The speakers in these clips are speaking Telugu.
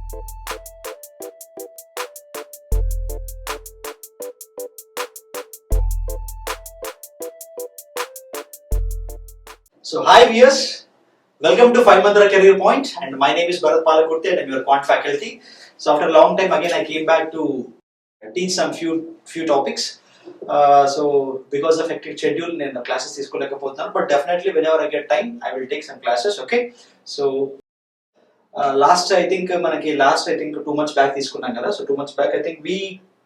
So hi viewers, welcome to 5 Mantra Career Point, and my name is Bharat Palakurti and I'm your quant faculty. So after a long time again I came back to teach some few topics. So because of hectic schedule నేను classes తీసుకోలేకపోతున్నాను, but definitely whenever I get time I will take some classes. Okay, so last I think 2 months back తీసుకున్నాం కదా. So 2 months back I think we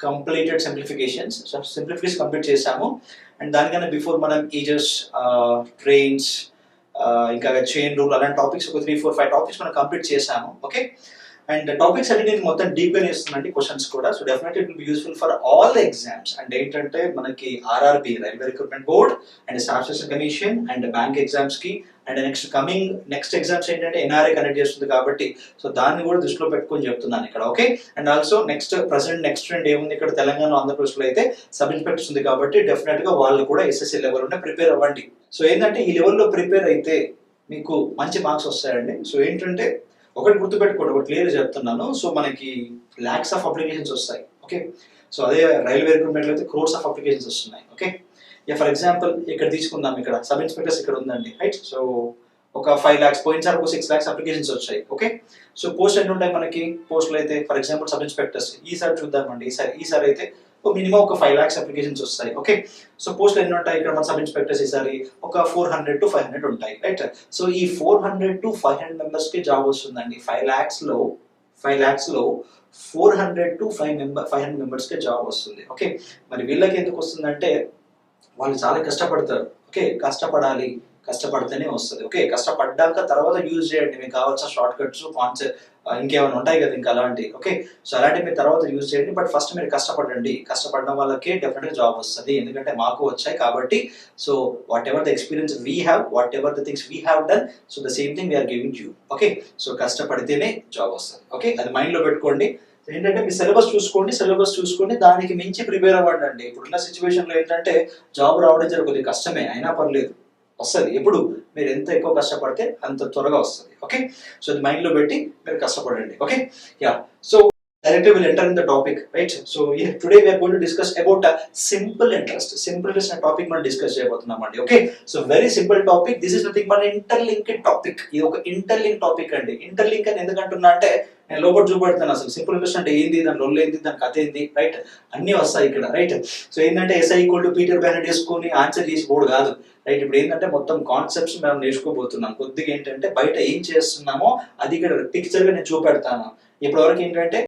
completed simplifications. So simplifications complete చేసాము, and దానికన్నా బిఫోర్ మనం ఏజెస్, ట్రైన్స్, ఇంకా చైన్ రూల్ అలాంటి టాపిక్స్ ఒక 3-4-5 టాపిక్స్ మనం కంప్లీట్ చేసాము. ఓకే, అండ్ టాపిక్స్ అంటే నేను మొత్తం డీప్గా నేర్చుకున్నాను క్వశ్చన్స్ కూడా. So definitely it will be useful for all the exams. And ఏంటంటే మనకి RRB, railway recruitment board, and staff selection commission, and bank exams కి, అండ్ నెక్స్ట్ ఎగ్జామ్స్ ఏంటంటే ఎన్ఆర్ఐ కండక్ట్ చేస్తుంది కాబట్టి సో దాన్ని కూడా దృష్టిలో పెట్టుకొని చెప్తున్నాను ఇక్కడ. Okay, and also next trend ఏముంది ఇక్కడ తెలంగాణ, ఆంధ్రప్రదేశ్లో అయితే సబ్ ఇన్స్పెక్టర్స్ ఉంది కాబట్టి డెఫినెట్ గా వాళ్ళు కూడా ఎస్ఎస్సీ లెవెల్ ఉంటే ప్రిపేర్ అవ్వండి. సో ఏంటంటే ఈ లెవెల్లో ప్రిపేర్ అయితే మీకు మంచి మార్క్స్ వస్తాయండి. సో ఏంటంటే ఒకటి గుర్తుపెట్టుకోండి, ఒకటి క్లియర్ చెప్తున్నాను. సో మనకి ల్యాక్స్ ఆఫ్ అప్లికేషన్స్ వస్తాయి. ఓకే, సో అదే రైల్వే రిక్రూట్మెంట్ అయితే క్రోర్స్ ఆఫ్ అప్లికేషన్స్ వస్తున్నాయి. ఓకే, ఫర్ ఎగ్జాంపుల్ ఇక్కడ తీసుకుందాం, ఇక్కడ సబ్ ఇన్స్పెక్టర్స్ ఇక్కడ ఉందండి, రైట్. సో ఒక 5 lakhs, పోయినసారి ఒక 6 lakhs అప్లికేషన్స్ వచ్చాయి. ఓకే, సో పోస్ట్ ఎన్ని ఉంటాయి మనకి? పోస్టులు అయితే ఫర్ ఎగ్జాంపుల్ సబ్ ఇన్స్పెక్టర్స్ ఈసారి చూద్దామండి. ఈసారి అయితే మినిమం ఒక 5 lakhs అప్లికేషన్స్ వస్తాయి. ఓకే, సో పోస్టులు ఎన్ని ఉంటాయి ఇక్కడ మన సబ్ ఇన్స్పెక్టర్స్? ఈసారి ఒక 400 to 500 ఉంటాయి, రైట్. సో ఈ 400 to 500 మెంబర్స్ కి జాబ్ వస్తుందండి. 5 lakhs లో 400 to 500 మెంబర్స్ కి జాబ్ వస్తుంది. ఓకే, మరి వీళ్ళకి ఎందుకు వస్తుందంటే వాళ్ళు చాలా కష్టపడతారు. ఓకే, కష్టపడితేనే వస్తుంది. ఓకే, కష్టపడ్డాక తర్వాత యూజ్ చేయండి, మీకు కావాల్సిన షార్ట్ కట్స్, కాన్సెప్ట్ ఇంకేమైనా ఉంటాయి కదా ఇంకా అలాంటి. ఓకే, సో అలాంటివి మీరు తర్వాత యూజ్ చేయండి, బట్ ఫస్ట్ మీరు కష్టపడండి. కష్టపడిన వాళ్ళకే డెఫినెట్గా జాబ్ వస్తుంది, ఎందుకంటే మాకు వచ్చాయి కాబట్టి. So whatever the experience we have, whatever the things we have done, so the same thing we are giving you. Okay, so కష్టపడితేనే జాబ్ వస్తుంది. ఓకే, అది మైండ్లో పెట్టుకోండి. ఏంటంటే మీ సిలబస్ చూసుకోండి, దానికి మించి ప్రిపేర్ అవ్వండి. ఇప్పుడున్న సిచ్యువేషన్లో ఏంటంటే జాబ్ రావడం జరుగుతుంది, కష్టమే అయినా పర్లేదు, వస్తుంది. ఎప్పుడు మీరు ఎంత ఎక్కువ కష్టపడితే అంత త్వరగా వస్తుంది. ఓకే, సో అది మైండ్ లో పెట్టి మీరు కష్టపడండి. Okay, so directly we'll enter in the topic, right? So today we are going to discuss about a simple interest అనే టాపిక్ మనం డిస్కస్ చేయబోతున్నామండి. Okay, so very simple topic. This is nothing but interlinked topic. ఇది ఒక ఇంటర్లింక్ టాపిక్ అండి. ఇంటర్లింక్ అని ఎందుకంటున్నా అంటే నేను లోపల చూపెడతాను అసలు సింపుల్ ఇంట్రెస్ట్ అంటే ఏంది, దాని రొల్ ఏంది, దాని కథ ఏంది, రైట్, అన్ని వస్తాయి ఇక్కడ, రైట్. సో ఏంటంటే SI equal to Peter bonnet వేసుకొని ఆన్సర్ చేసి బోర్డు కాదు, రైట్. ఇప్పుడు ఏంటంటే మొత్తం కాన్సెప్ట్స్ మనం నేర్చుకోబోతున్నాం. కొద్దిగా ఏంటంటే బయట ఏం చేస్తున్నామో అది ఇక్కడ పిక్చర్ గా నేను చూపెడతాను. ఇప్పటివరకు ఏంటంటే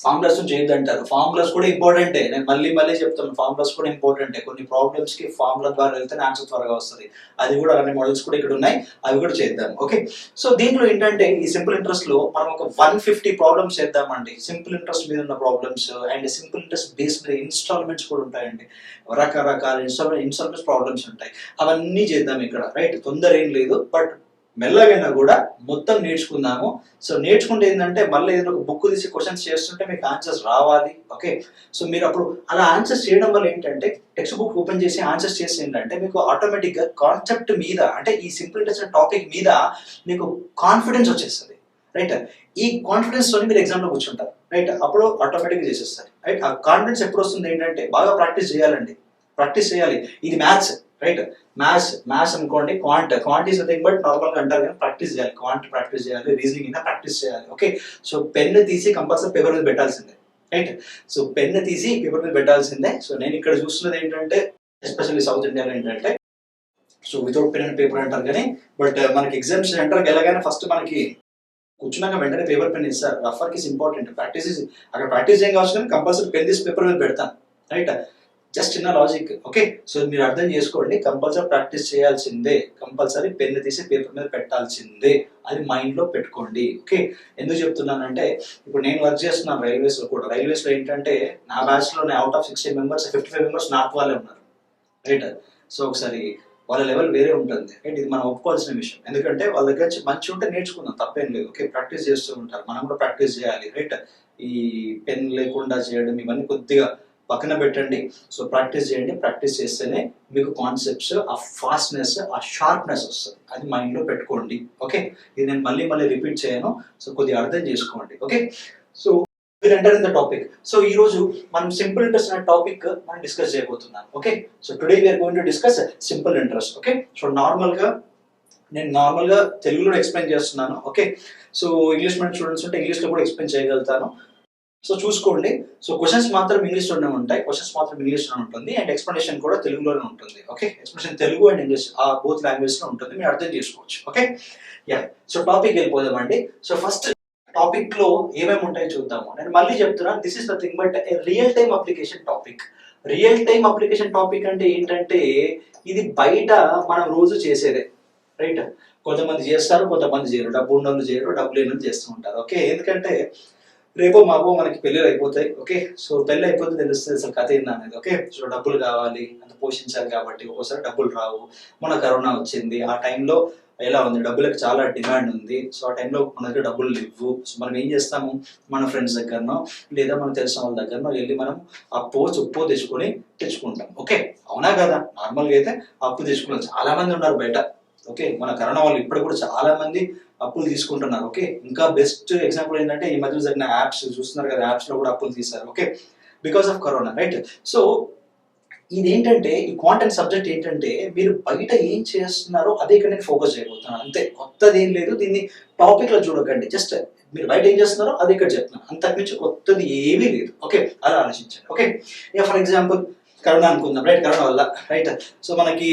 ఫార్ములాస్ చేయొద్దంటారు. ఫార్ములాస్ కూడా ఇంపార్టెంటే, నేను మళ్ళీ చెప్తాను. ఫార్ములాస్ కూడా ఇంపార్టెంటే. కొన్ని ప్రాబ్లమ్స్ కి ఫార్ములా ద్వారా వెళ్తే ఆన్సర్ త్వరగా వస్తుంది. అది కూడా అలాంటి మోడల్స్ కూడా ఇక్కడ ఉన్నాయి, అవి కూడా చేద్దాం. ఓకే, సో దీంట్లో ఏంటంటే ఈ సింపుల్ ఇంట్రెస్ట్ లో మనం ఒక 150 ప్రాబ్లమ్స్ చేద్దామండి. సింపుల్ ఇంట్రెస్ట్ మీద ఉన్న problems and simple interest base మీద ఇన్స్టాల్మెంట్స్ కూడా ఉంటాయండి. రకరకాల ఇన్స్టాల్మెంట్స్ ప్రాబ్లమ్స్ ఉంటాయి, అవన్నీ చేద్దాం ఇక్కడ, రైట్. తొందర ఏం లేదు, బట్ మెల్లగైనా కూడా మొత్తం నేర్చుకుందాము. సో నేర్చుకుంటే ఏంటంటే మళ్ళీ ఏదైనా ఒక బుక్ తీసి క్వశ్చన్స్ చేస్తుంటే మీకు ఆన్సర్స్ రావాలి. ఓకే, సో మీరు అప్పుడు అలా ఆన్సర్స్ చేయడం వల్ల ఏంటంటే టెక్స్ట్ బుక్ ఓపెన్ చేసి ఆన్సర్స్ చేసి ఏంటంటే మీకు ఆటోమేటిక్ గా కాన్సెప్ట్ మీద, అంటే ఈ సింపుల్ ఇంట్రెస్ట్ టాపిక్ మీద మీకు కాన్ఫిడెన్స్ వచ్చేస్తుంది, రైట్. ఈ కాన్ఫిడెన్స్ తోని మీరు ఎగ్జామ్ లో కూర్చుంటారు, రైట్. అప్పుడు ఆటోమేటిక్ చేసేస్తారు, రైట్. ఆ కాన్ఫిడెన్స్ ఎప్పుడు వస్తుంది ఏంటంటే బాగా ప్రాక్టీస్ చేయాలండి, ప్రాక్టీస్ చేయాలి. ఇది మ్యాథ్స్, రైట్. మ్యాథ్స్ అనుకోండి, quant is nothing but normal గా అంటారు కానీ ప్రాక్టీస్ చేయాలి. క్వాంట్ ప్రాక్టీస్ చేయాలి, రీజనింగ్ అయినా ప్రాక్టీస్ చేయాలి. ఓకే, సో పెన్ను తీసి కంపల్సరీ పేపర్ మీద పెట్టాల్సిందే, రైట్. సో పెన్ను తీసి పేపర్ మీద పెట్టాల్సిందే. సో నేను ఇక్కడ చూస్తున్నది ఏంటంటే ఎస్పెషల్లీ సౌత్ ఇండియాలో ఏంటంటే so without pen and paper అంటారు కానీ, బట్ మనకి ఎగ్జామ్స్ సెంటర్కి వెళ్ళగానే ఫస్ట్ మనకి కూర్చున్నాక వెంటనే పేపర్ పెన్ ఇస్తారు. రఫర్ కిస్ ఇంపార్టెంట్, ప్రాక్టీస్ అక్కడ ప్రాక్టీస్ ఏం కావచ్చు కానీ కంపల్సరీ పెన్ తీసి పేపర్ మీద పెడతాను, రైట్. జస్ట్ చిన్న లాజిక్. ఓకే, సో మీరు అర్థం చేసుకోండి, కంపల్సరీ ప్రాక్టీస్ చేయాల్సిందే, కంపల్సరీ పెన్ను తీసి పేపర్ మీద పెట్టాల్సిందే, అది మైండ్ లో పెట్టుకోండి. ఓకే, ఎందుకు చెప్తున్నానంటే ఇప్పుడు నేను వర్క్ చేస్తున్నాను రైల్వేస్ లో కూడా. రైల్వేస్ లో ఏంటంటే నా బ్యాచ్ లో out of 60 members 55 members north వాళ్ళే ఉన్నారు, రైట్. సో ఒకసారి వాళ్ళ లెవెల్ వేరే ఉంటుంది, రైట్. ఇది మనం ఒప్పుకోవాల్సిన విషయం, ఎందుకంటే వాళ్ళ దగ్గర నుంచి మంచి ఉంటే నేర్చుకుందాం, తప్పేం లేదు. ఓకే, ప్రాక్టీస్ చేస్తూ ఉంటారు, మనం కూడా ప్రాక్టీస్ చేయాలి, రైట్. ఈ పెన్ లేకుండా చేయడం ఇవన్నీ కొద్దిగా పక్కన పెట్టండి. సో ప్రాక్టీస్ చేయండి. ప్రాక్టీస్ చేస్తేనే మీకు కాన్సెప్ట్స్, ఆ ఫాస్ట్నెస్, ఆ షార్ప్నెస్ వస్తుంది. అది మైండ్లో పెట్టుకోండి. ఓకే, ఇది నేను మళ్ళీ మళ్ళీ రిపీట్ చేయను. సో కొద్దిగా అర్థం చేసుకోండి. Okay, so will enter in the topic. So ఈ రోజు మనం సింపుల్ ఇంట్రెస్ట్ అనే టాపిక్ మనం డిస్కస్ చేయబోతున్నాం. Okay, so today we are going to discuss simple interest. Okay, so నేను నార్మల్గా తెలుగులో ఎక్స్ప్లెయిన్ చేస్తున్నాను. Okay, so English medium students ఉంటే ఇంగ్లీష్లో కూడా ఎక్స్ప్లెయిన్ చేయగలుగుతాను. సో చూసుకోండి. సో క్వశ్చన్స్ మాత్రం ఇంగ్లీష్లోనే ఉంటాయి, ఉంటుంది, అండ్ ఎక్స్ప్లెనేషన్ కూడా తెలుగులోనే ఉంటుంది. ఓకే, ఎక్స్ప్లెనేషన్ తెలుగు అండ్ ఇంగ్లీష్ ఆ బోత్ లాంగ్వేజ్లో ఉంటుంది, మీరు అర్థం చేసుకోవచ్చు. ఓకే, యా, సో టాపిక్ వెళ్ళిపోదామండి. సో ఫస్ట్ టాపిక్ లో ఏమేమి ఉంటాయో చూద్దాము. నేను మళ్ళీ చెప్తున్నాను, this is nothing but real time application topic. Real time application topic అంటే ఏంటంటే ఇది బయట మనం రోజు చేసేదే, రైట్? కొంతమంది చేస్తారు, కొంతమంది చేయరు. డబ్బు ఉన్నోళ్ళు చేయరు, డబ్బు లేని చేస్తూ ఉంటారు. ఓకే, ఎందుకంటే రేపో మాపో మనకి పెళ్ళిళ్ళు అయిపోతాయి. ఓకే, సో పెళ్ళి అయిపోతే తెలుస్తుంది అసలు కథ ఏంది అనేది. ఓకే, సో డబ్బులు కావాలి, అంత పోషించాలి, కాబట్టి ఒక్కోసారి డబ్బులు రావు. మన కరోనా వచ్చింది, ఆ టైంలో ఎలా ఉంది, డబ్బులకు చాలా డిమాండ్ ఉంది. సో ఆ టైంలో మన దగ్గర డబ్బులు లేవు. సో మనం ఏం చేస్తాము, మన ఫ్రెండ్స్ దగ్గరనో లేదా మనం తెలిసిన వాళ్ళ దగ్గరనో వెళ్ళి మనం అప్పో చుప్పో తెచ్చుకుంటాం. ఓకే, అవునా కదా? నార్మల్గా అయితే అప్పు తెచ్చుకున్నాం, చాలా మంది ఉన్నారు బయట. ఓకే, మన కరోనా వాళ్ళు ఇప్పుడు కూడా చాలా మంది అప్పులు తీసుకుంటున్నారు. ఓకే, ఇంకా బెస్ట్ ఎగ్జాంపుల్ ఏంటంటే ఈ మధ్య జరిగిన యాప్స్ చూస్తున్నారు కదా, యాప్స్ లో కూడా అప్పులు తీశారు. Okay, because of corona, right? So ఇదేంటంటే ఈ కాంటెంట్ సబ్జెక్ట్ ఏంటంటే మీరు బయట ఏం చేస్తున్నారో అదే ఇక్కడ నేను ఫోకస్ చేయబోతున్నాను. అంతే, కొత్తది ఏం లేదు. దీన్ని టాపిక్ లో చూడకండి, జస్ట్ మీరు బయట ఏం చేస్తున్నారో అది ఇక్కడ చెప్తున్నాను, అంతకుమించి కొత్తది ఏమీ లేదు. ఓకే, అలా ఆలోచించండి. ఓకే, ఇక ఫర్ ఎగ్జాంపుల్ కరోనా అనుకుందాం, రైట్? కరోనా వల్ల, రైట్, సో మనకి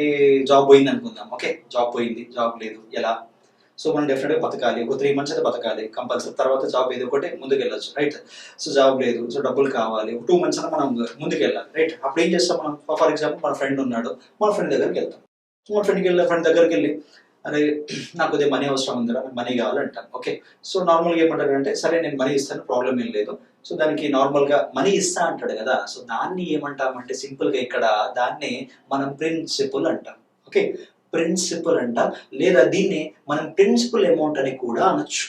ఈ జాబ్ పోయింది అనుకుందాం. ఓకే, జాబ్ పోయింది, జాబ్ లేదు, ఎలా? సో మనం డెఫినెట్గా బతకాలి, ఒక 3 months అయితే బతకాలి కంపల్సరీ. తర్వాత జాబ్ ఏదో ఒకటి ముందుకు వెళ్ళొచ్చు, రైట్? సో జాబ్ లేదు, సో డబ్బులు కావాలి, 2 months అయినా మనం ముందుకు వెళ్ళాలి, రైట్? అప్పుడు ఏం చేస్తాం మనం? ఫర్ ఎగ్జాంపుల్ మన ఫ్రెండ్ ఉన్నాడు, మన ఫ్రెండ్ దగ్గరికి వెళ్తాం. సో మన ఫ్రెండ్ దగ్గరికి వెళ్ళి, అరే నాకు కొద్దిగా మనీ అవసరం ఉందిరా, మనీ కావాలంటాం. ఓకే, సో నార్మల్గా ఏమంటారు అంటే, సరే నేను మనీ ఇస్తాను, ప్రాబ్లం ఏం లేదు. సో దానికి నార్మల్గా మనీ ఇస్తా అంటాడు కదా, సో దాన్ని ఏమంటామంటే సింపుల్గా ఇక్కడ దాన్ని మనం ప్రిన్సిపల్ అంటాం. ఓకే, ప్రిన్సిపల్ అంట, లేదా దీన్ని మనం ప్రిన్సిపల్ అమౌంట్ అని కూడా అనొచ్చు.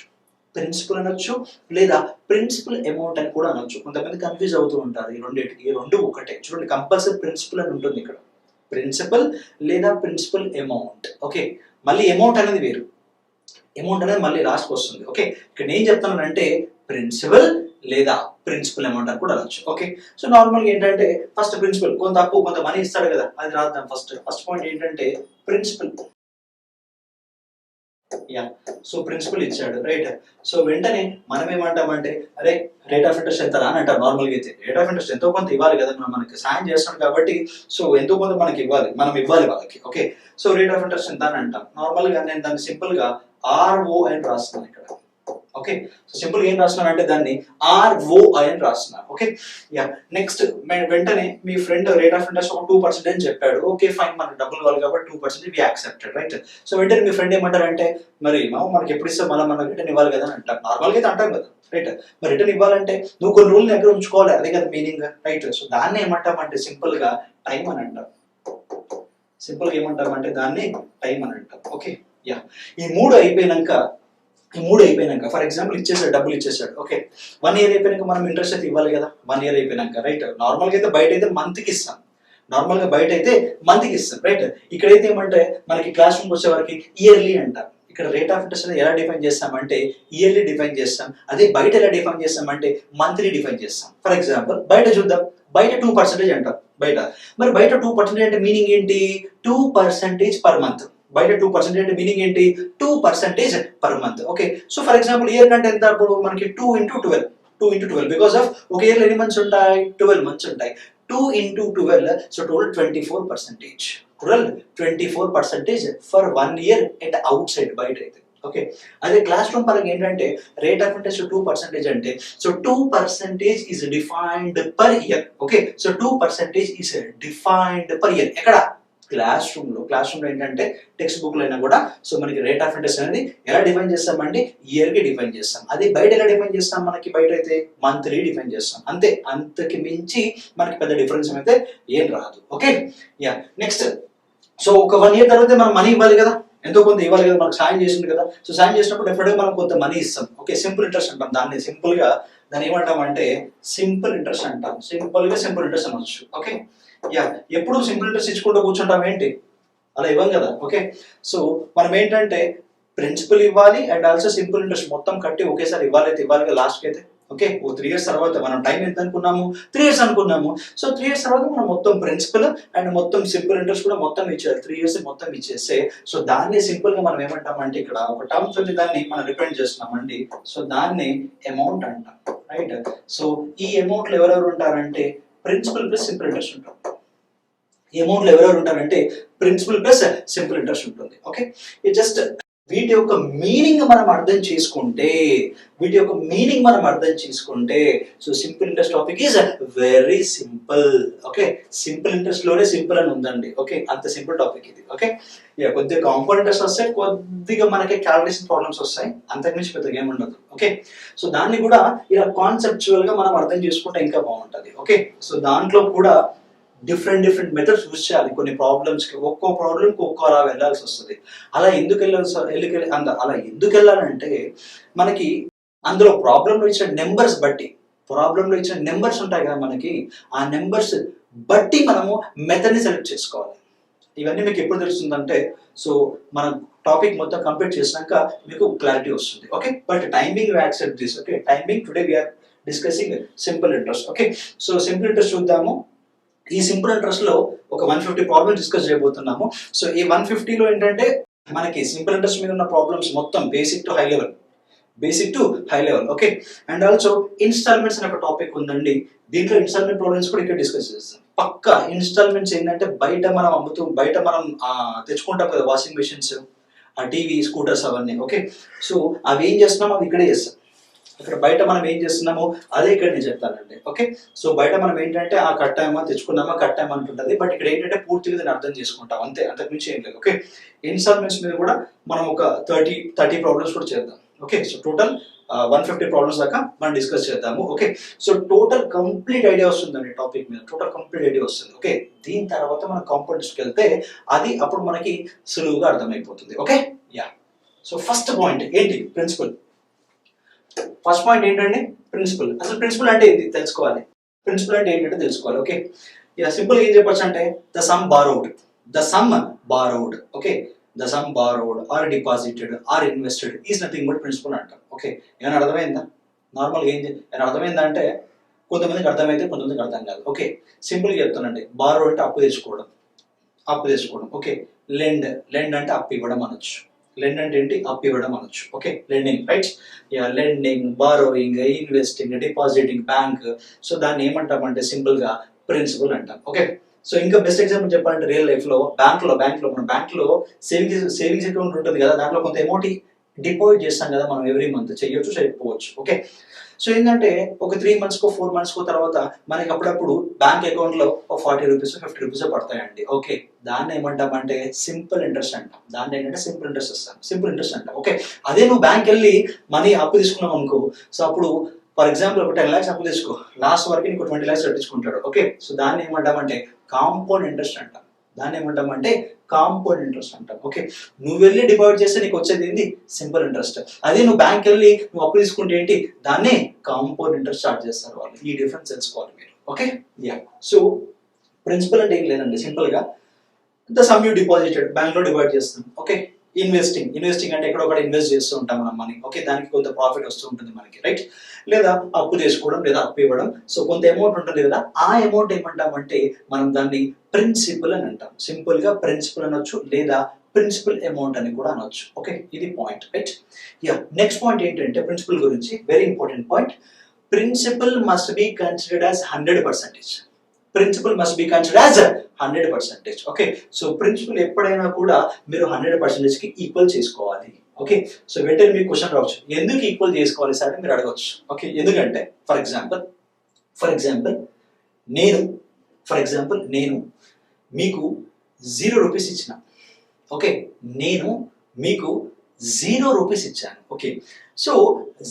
ప్రిన్సిపల్ అనొచ్చు, లేదా ప్రిన్సిపల్ అమౌంట్ అని కూడా అనొచ్చు. కొంతమంది కన్ఫ్యూజ్ అవుతూ ఉంటారు ఈ రెండు ఒకటే. చూడండి, కంపల్సరీ ప్రిన్సిపల్ అని ఉంటుంది ఇక్కడ, ప్రిన్సిపల్ లేదా ప్రిన్సిపల్ అమౌంట్. ఓకే, మళ్ళీ అమౌంట్ అనేది వేరు, అమౌంట్ అనేది మళ్ళీ లాస్ట్కి వస్తుంది. ఓకే, ఇక్కడ నేను చెప్తానంటే ప్రిన్సిపల్ లేదా ప్రిన్సిపల్ అమౌంట్ అని కూడా అనొచ్చు. ఓకే, సో నార్మల్గా ఏంటంటే ఫస్ట్ ప్రిన్సిపల్, కొంత అప్పు కొంత మనీ ఇస్తాడు కదా, అది రాద్దాం. ఫస్ట్ పాయింట్ ఏంటంటే ప్రిన్సిపల్. యా, సో ప్రిన్సిపల్ ఇచ్చాడు, రైట్? సో వెంటనే మనం ఏమంటామంటే, అరే రేట్ ఆఫ్ ఇంట్రెస్ట్ ఎంత అని అంటాం. నార్మల్గా అయితే రేట్ ఆఫ్ ఇంట్రెస్ట్ ఎంతో కొంత ఇవ్వాలి కదా, మనం మనకి సాయం చేస్తాం కాబట్టి, సో ఎంతో కొంత మనకి ఇవ్వాలి, మనం ఇవ్వాలి వాళ్ళకి. Okay, so rate of interest ఎంత అని అంటాం. నార్మల్గా నేను దాన్ని సింపుల్ గా RO అని రాస్తున్నాను ఇక్కడ. ఓకే, సో సింపుల్ ఏం రాస్తున్నాను అంటే దాన్ని ROI అని రాస్తున్నాను. ఓకే, యా, నెక్స్ట్ వెంటనే మీ ఫ్రెండ్ రేట్ ఆఫ్ ఇంట్రెస్ట్ ఒక 2% అని చెప్పాడు. ఓకే ఫైన్, మనకు డబ్బులు కావాలి కాబట్టి 2% వి యాక్సెప్టెడ్, రైట్? సో వెంటనే మీ ఫ్రెండ్ ఏమంటారంటే, మరి మనకి ఎప్పుడు ఇస్తాం, మనకు రిటర్న్ ఇవ్వాలి కదా అని అంటారు. నార్మల్గా అయితే అంటాం కదా, రైట్? మరి రిటర్న్ ఇవ్వాలంటే నువ్వు కొన్ని రోజులు దగ్గర ఉంచుకోవాలి, అదే కదా మీనింగ్, రైట్? సో దాన్ని ఏమంటామంటే సింపుల్ గా టైం అని అంటాం. సింపుల్ గా ఏమంటామంటే దాన్ని టైం అని అంటాం. ఓకే, యా, ఈ మూడు అయిపోయినాక ఫర్ ఎగ్జాంపుల్ ఇచ్చేసాడు, డబ్బులు ఇచ్చేసాడు. ఓకే, 1 year అయిపోయినాక మనం ఇంట్రెస్ట్ అయితే ఇవ్వాలి కదా, 1 year అయిపోయినాక, రైట్? నార్మల్గా అయితే బయట అయితే మంత్కి ఇస్తాం, రైట్? ఇక్కడైతే ఏమంటే మనకి క్లాస్ రూమ్కి వచ్చే వరకు ఇయర్లీ అంటాం. ఇక్కడ రేట్ ఆఫ్ ఇంట్రెస్ట్ ఎలా డిఫైన్ చేస్తామంటే ఇయర్లీ డిఫైన్ చేస్తాం. అదే బయట ఎలా డిఫైన్ చేస్తామంటే మంత్లీ డిఫైన్ చేస్తాం. ఫర్ ఎగ్జాంపుల్ బయట చూద్దాం, బయట 2% అంటాం బయట. మరి బయట 2% అంటే మీనింగ్ ఏంటి? 2% పర్ మంత్. బయట 2% అంటే మీనింగ్ ఏంటి? 2% per month. Okay, so for example year కంటే ఎంత? అప్పుడు మనకి 2 into 12 బికాస్ ఆఫ్ ఒక ఇయర్లో ఎన్ని మంత్స్ ఉంటాయి? 12 months ఉంటాయి. 2 into 12, so total 24%. Total 24% for 1 year at out side, బయట అయితే. ఓకే, అదే క్లాస్ రూమ్ పరంగా ఏంటంటే రేట్ ఆఫ్ ఇంట్రెస్ట్ 2% అంటే, so 2% is defined per year. Okay, so 2% is defined per year. ఎక్కడ? క్లాస్ రూమ్ లో ఏంటంటే టెక్స్ట్ బుక్ లో అయినా కూడా సో మనకి రేట్ ఆఫ్ ఇంట్రెస్ట్ అనేది ఎలా డిఫైన్ చేస్తామంటే ఇయర్ కి డిఫైన్ చేస్తాం. అదే బయట ఎలా డిఫైన్ చేస్తాం? మనకి బయట అయితే మంత్లీ డిఫైన్ చేస్తాం. అంతే, అంతకి మించి మనకి పెద్ద డిఫరెన్స్ అయితే ఏం రాదు. ఓకే, యా, నెక్స్ట్, సో ఒక 1 year తర్వాత మనం మనీ ఇవ్వాలి కదా, ఎంతో కొంత ఇవ్వాలి కదా, మనకు సాయం చేసింది కదా. సో సాయం చేసినప్పుడు డెఫినెట్గా మనం కొంత మనీ ఇస్తాం. ఓకే, సింపుల్ ఇంట్రెస్ట్ అంటాం దాన్ని. సింపుల్గా దాన్ని ఏమంటామంటే సింపుల్ ఇంట్రెస్ట్ అంటాం. సింపుల్గా సింపుల్ ఇంట్రెస్ట్ అనొచ్చు. Okay, yeah. ఎప్పుడు సింపుల్ ఇంట్రెస్ట్ ఇచ్చుకుంటూ కూర్చుంటాం ఏంటి, అలా ఇవ్వం కదా. ఓకే, సో మనం ఏంటంటే ప్రిన్సిపల్ ఇవ్వాలి అండ్ ఆల్సో సింపుల్ ఇంట్రెస్ట్ మొత్తం కట్టి ఒకేసారి ఇవ్వాలి లాస్ట్కి అయితే. ఓకే, 3 years తర్వాత మనం టైం ఎంత అనుకున్నాము, 3 years అనుకున్నాము. సో 3 years తర్వాత మనం మొత్తం ప్రిన్సిపల్ అండ్ మొత్తం సింపుల్ ఇంట్రెస్ట్ కూడా మొత్తం ఇచ్చారు. 3 years మొత్తం ఇచ్చేస్తే సో దాన్ని సింపుల్ గా మనం ఏమంటామంటే ఇక్కడ ఒక టర్మ్స్ ఉంది, దాన్ని మనం రిప్రజెంట్ చేస్తున్నామండి. సో దాన్ని అమౌంట్ అంటాం, రైట్. సో ఈ అమౌంట్ లో ఎవరెవరు ఉంటారంటే ప్రిన్సిపల్ ప్లస్ సింపుల్ ఇంట్రెస్ట్ ఉంటాం. ఈ అమౌంట్ లో ఎవరెవరు ఉంటారంటే ప్రిన్సిపల్ ప్లస్ సింపుల్ ఇంట్రెస్ట్ ఉంటుంది. ఓకే, ఇది జస్ట్ వీటి యొక్క మీనింగ్ మనం అర్థం చేసుకుంటే so simple interest topic is very simple. Okay, simple interest లోనే సింపుల్ అని ఉందండి. ఓకే, అంత సింపుల్ టాపిక్ ఇది. ఓకే, ఇక కొద్దిగా కాంపౌండ్ ఇంట్రెస్ట్ వస్తే కొద్దిగా మనకి క్యాలిక్యులేషన్ ప్రాబ్లమ్స్ వస్తాయి, అంతకుమించి పెద్దగా ఏమి ఉండదు. ఓకే, సో దాన్ని కూడా ఇలా కాన్సెప్చువల్ గా మనం అర్థం చేసుకుంటే ఇంకా బాగుంటది. ఓకే, సో దాంట్లో కూడా డిఫరెంట్ మెథడ్స్ యూజ్ చేయాలి. కొన్ని ప్రాబ్లమ్స్ కి ఒక్కో ప్రాబ్లమ్ ఒక్కోలా వెళ్ళాల్సి వస్తుంది. అలా ఎందుకు వెళ్ళాలంటే మనకి అందులో ప్రాబ్లంలో ఇచ్చిన నెంబర్స్ ఉంటాయి కదా మనకి, ఆ నెంబర్స్ బట్టి మనము మెథడ్ ని సెలెక్ట్ చేసుకోవాలి. ఇవన్నీ మీకు ఎప్పుడు తెలుస్తుందంటే సో మనం టాపిక్ మొత్తం కంప్లీట్ చేసినాక మీకు క్లారిటీ వస్తుంది. Okay, but timing accept this. Okay, timing today we are discussing simple interest. Okay, so simple interest చూద్దాము. ఈ సింపుల్ ఇంట్రెస్ట్ లో ఒక 150 ప్రాబ్లమ్స్ డిస్కస్ చేయబోతున్నాము. సో ఈ 150లో ఏంటంటే మనకి సింపుల్ ఇంట్రెస్ట్ మీద ఉన్న ప్రాబ్లమ్స్ మొత్తం basic to high level. Okay, and also installments అనే ఒక టాపిక్ ఉందండి. దీంట్లో ఇన్స్టాల్మెంట్ ప్రాబ్లమ్స్ కూడా ఇక్కడ డిస్కస్ చేస్తాం. పక్కా ఇన్స్టాల్మెంట్స్ ఏంటంటే బయట మనం తెచ్చుకుంటాం కదా, వాషింగ్ మెషిన్స్, ఆ టీవీ, స్కూటర్స్ అవన్నీ. ఓకే, సో అవి ఏం చేస్తున్నాం, అవి ఇక్కడే చేస్తాం. ఇక్కడ బయట మనం ఏం చేస్తున్నామో అదే ఇక్కడ నేను చెప్తానండి. ఓకే, సో బయట మనం ఏంటంటే ఆ కట్టామా అంటుంటది, బట్ ఇక్కడ ఏంటంటే పూర్తిగా దీన్ని అర్థం చేసుకుంటాం అంతే, అంతకుమించి ఏం లేదు. ఓకే, ఇన్స్టాల్మెంట్స్ మీద కూడా మనం ఒక 30 ప్రాబ్లమ్స్ కూడా చేద్దాం. ఓకే, సో టోటల్ 150 ప్రాబ్లమ్స్ దాకా మనం డిస్కస్ చేద్దాము. Okay, so total complete idea వస్తుందండి టాపిక్ మీద, వస్తుంది. ఓకే, దీని తర్వాత మనం కాంపౌండ్స్కి వెళ్తే అది అప్పుడు మనకి సులువుగా అర్థమైపోతుంది. Okay, yeah. So first point ఏంటి, ప్రిన్సిపల్. ఫస్ట్ పాయింట్ ఏంటంటే ప్రిన్సిపల్. అసలు ప్రిన్సిపల్ అంటే ఏంటి తెలుసుకోవాలి. ఓకే, ఇలా సింపుల్ ఏం చెప్పొచ్చు అంటే the sum borrowed. Okay, the sum borrowed or deposited or invested is nothing but principal అంటాం. ఓకే, ఏమైనా అర్థమైందా? నార్మల్గా ఏమైనా అర్థమైందా అంటే కొంతమందికి అర్థమైతే కొంతమందికి అర్థం కాదు. ఓకే, సింపుల్గా చెప్తానండి. బారో అంటే అప్పు తెచ్చుకోవడం. ఓకే, లెండ్ అంటే అప్పు ఇవ్వడం అనొచ్చు. లెండ్ అంటే ఏంటి, అప్పు ఇవ్వడం అనొచ్చు. Okay, lending, right. Lending, borrowing, investing, depositing, bank. So దాన్ని ఏమంటామంటే సింపుల్ గా ప్రిన్సిపల్ అంటాం. ఓకే, సో ఇంకా బెస్ట్ ఎగ్జాంపుల్ చెప్పాలంటే రియల్ లైఫ్ లో బ్యాంక్ లో సేవింగ్స్ అకౌంట్ ఉంటుంది కదా, దాంట్లో కొంత అమౌంట్ డిపాజిట్ చేస్తాం కదా మనం ఎవ్రీ మంత్, చేయొచ్చు చేయకపోవచ్చు. ఓకే, సో ఏంటంటే ఒక 3 months 4 months తర్వాత మనకి అప్పుడప్పుడు బ్యాంక్ అకౌంట్ లో 40 రూపీస్ 50 రూపీస్ పడతాయండి. ఓకే, దాన్ని ఏమంటామంటే సింపుల్ ఇంట్రెస్ట్ అంటాం. సింపుల్ ఇంట్రెస్ట్ అంటాం. ఓకే, అదే నువ్వు బ్యాంక్ వెళ్ళి మనీ అప్పు తీసుకున్నావు అనుకో, సో అప్పుడు ఫర్ ఎగ్జాంపుల్ ఒక 10 lakhs అప్పు తీసుకో, లాస్ట్ వరకు నీకు 20 lakhs కట్టించుకుంటాడు. ఓకే, సో దాన్ని ఏమంటామంటే కాంపౌండ్ ఇంట్రెస్ట్ అంటాం. ఓకే, నువ్వు వెళ్ళి డిపాజిట్ చేస్తే నీకు వచ్చేది ఏంటి, సింపుల్ ఇంట్రెస్ట్. అదే నువ్వు బ్యాంక్ వెళ్ళి నువ్వు అప్పు తీసుకుంటే ఏంటి, దాన్ని కాంపౌండ్ ఇంట్రెస్ట్ చార్జ్ చేస్తారు వాళ్ళు. ఈ డిఫరెన్స్ తెలుసుకోవాలి మీరు. Okay, yeah. సో ప్రిన్సిపల్ అంటే ఏం లేదండి, సింపుల్ గా the some you deposited, bank లో డిపాజిట్ చేస్తాం. ఓకే, ఇన్వెస్టింగ్ అంటే ఎక్కడో ఒకటి ఇన్వెస్ట్ చేస్తూ ఉంటాం మనం మనీ. ఓకే, దానికి కొంత ప్రాఫిట్ వస్తూ ఉంటుంది మనకి, రైట్. లేదా అప్పు చేసుకోవడం లేదా అప్పు ఇవ్వడం. సో కొంత అమౌంట్ ఉంటుంది కదా, ఆ అమౌంట్ ఏమంటామంటే మనం దాన్ని ప్రిన్సిపల్ అని అంటాం. సింపుల్ గా ప్రిన్సిపల్ అనొచ్చు లేదా ప్రిన్సిపల్ అమౌంట్ అని కూడా అనొచ్చు. ఓకే, ఇది point, right. Yeah, next point ఏంటంటే ప్రిన్సిపల్ గురించి very important point. Principal must be considered as 100%. Okay, so principal ఎప్పుడైనా కూడా మీరు 100% కి ఈక్వల్ చేసుకోవాలి. ఓకే, సో వెంటనే మీకు క్వశ్చన్ రావచ్చు, ఎందుకు ఈక్వల్ చేసుకోవాలి సార్ అని మీరు అడగవచ్చు. ఓకే, ఎందుకంటే ఫర్ ఎగ్జాంపుల్ నేను మీకు 0 రూపీస్ ఇచ్చిన. ఓకే, నేను మీకు 0 రూపీస్ ఇచ్చాను. ఓకే, సో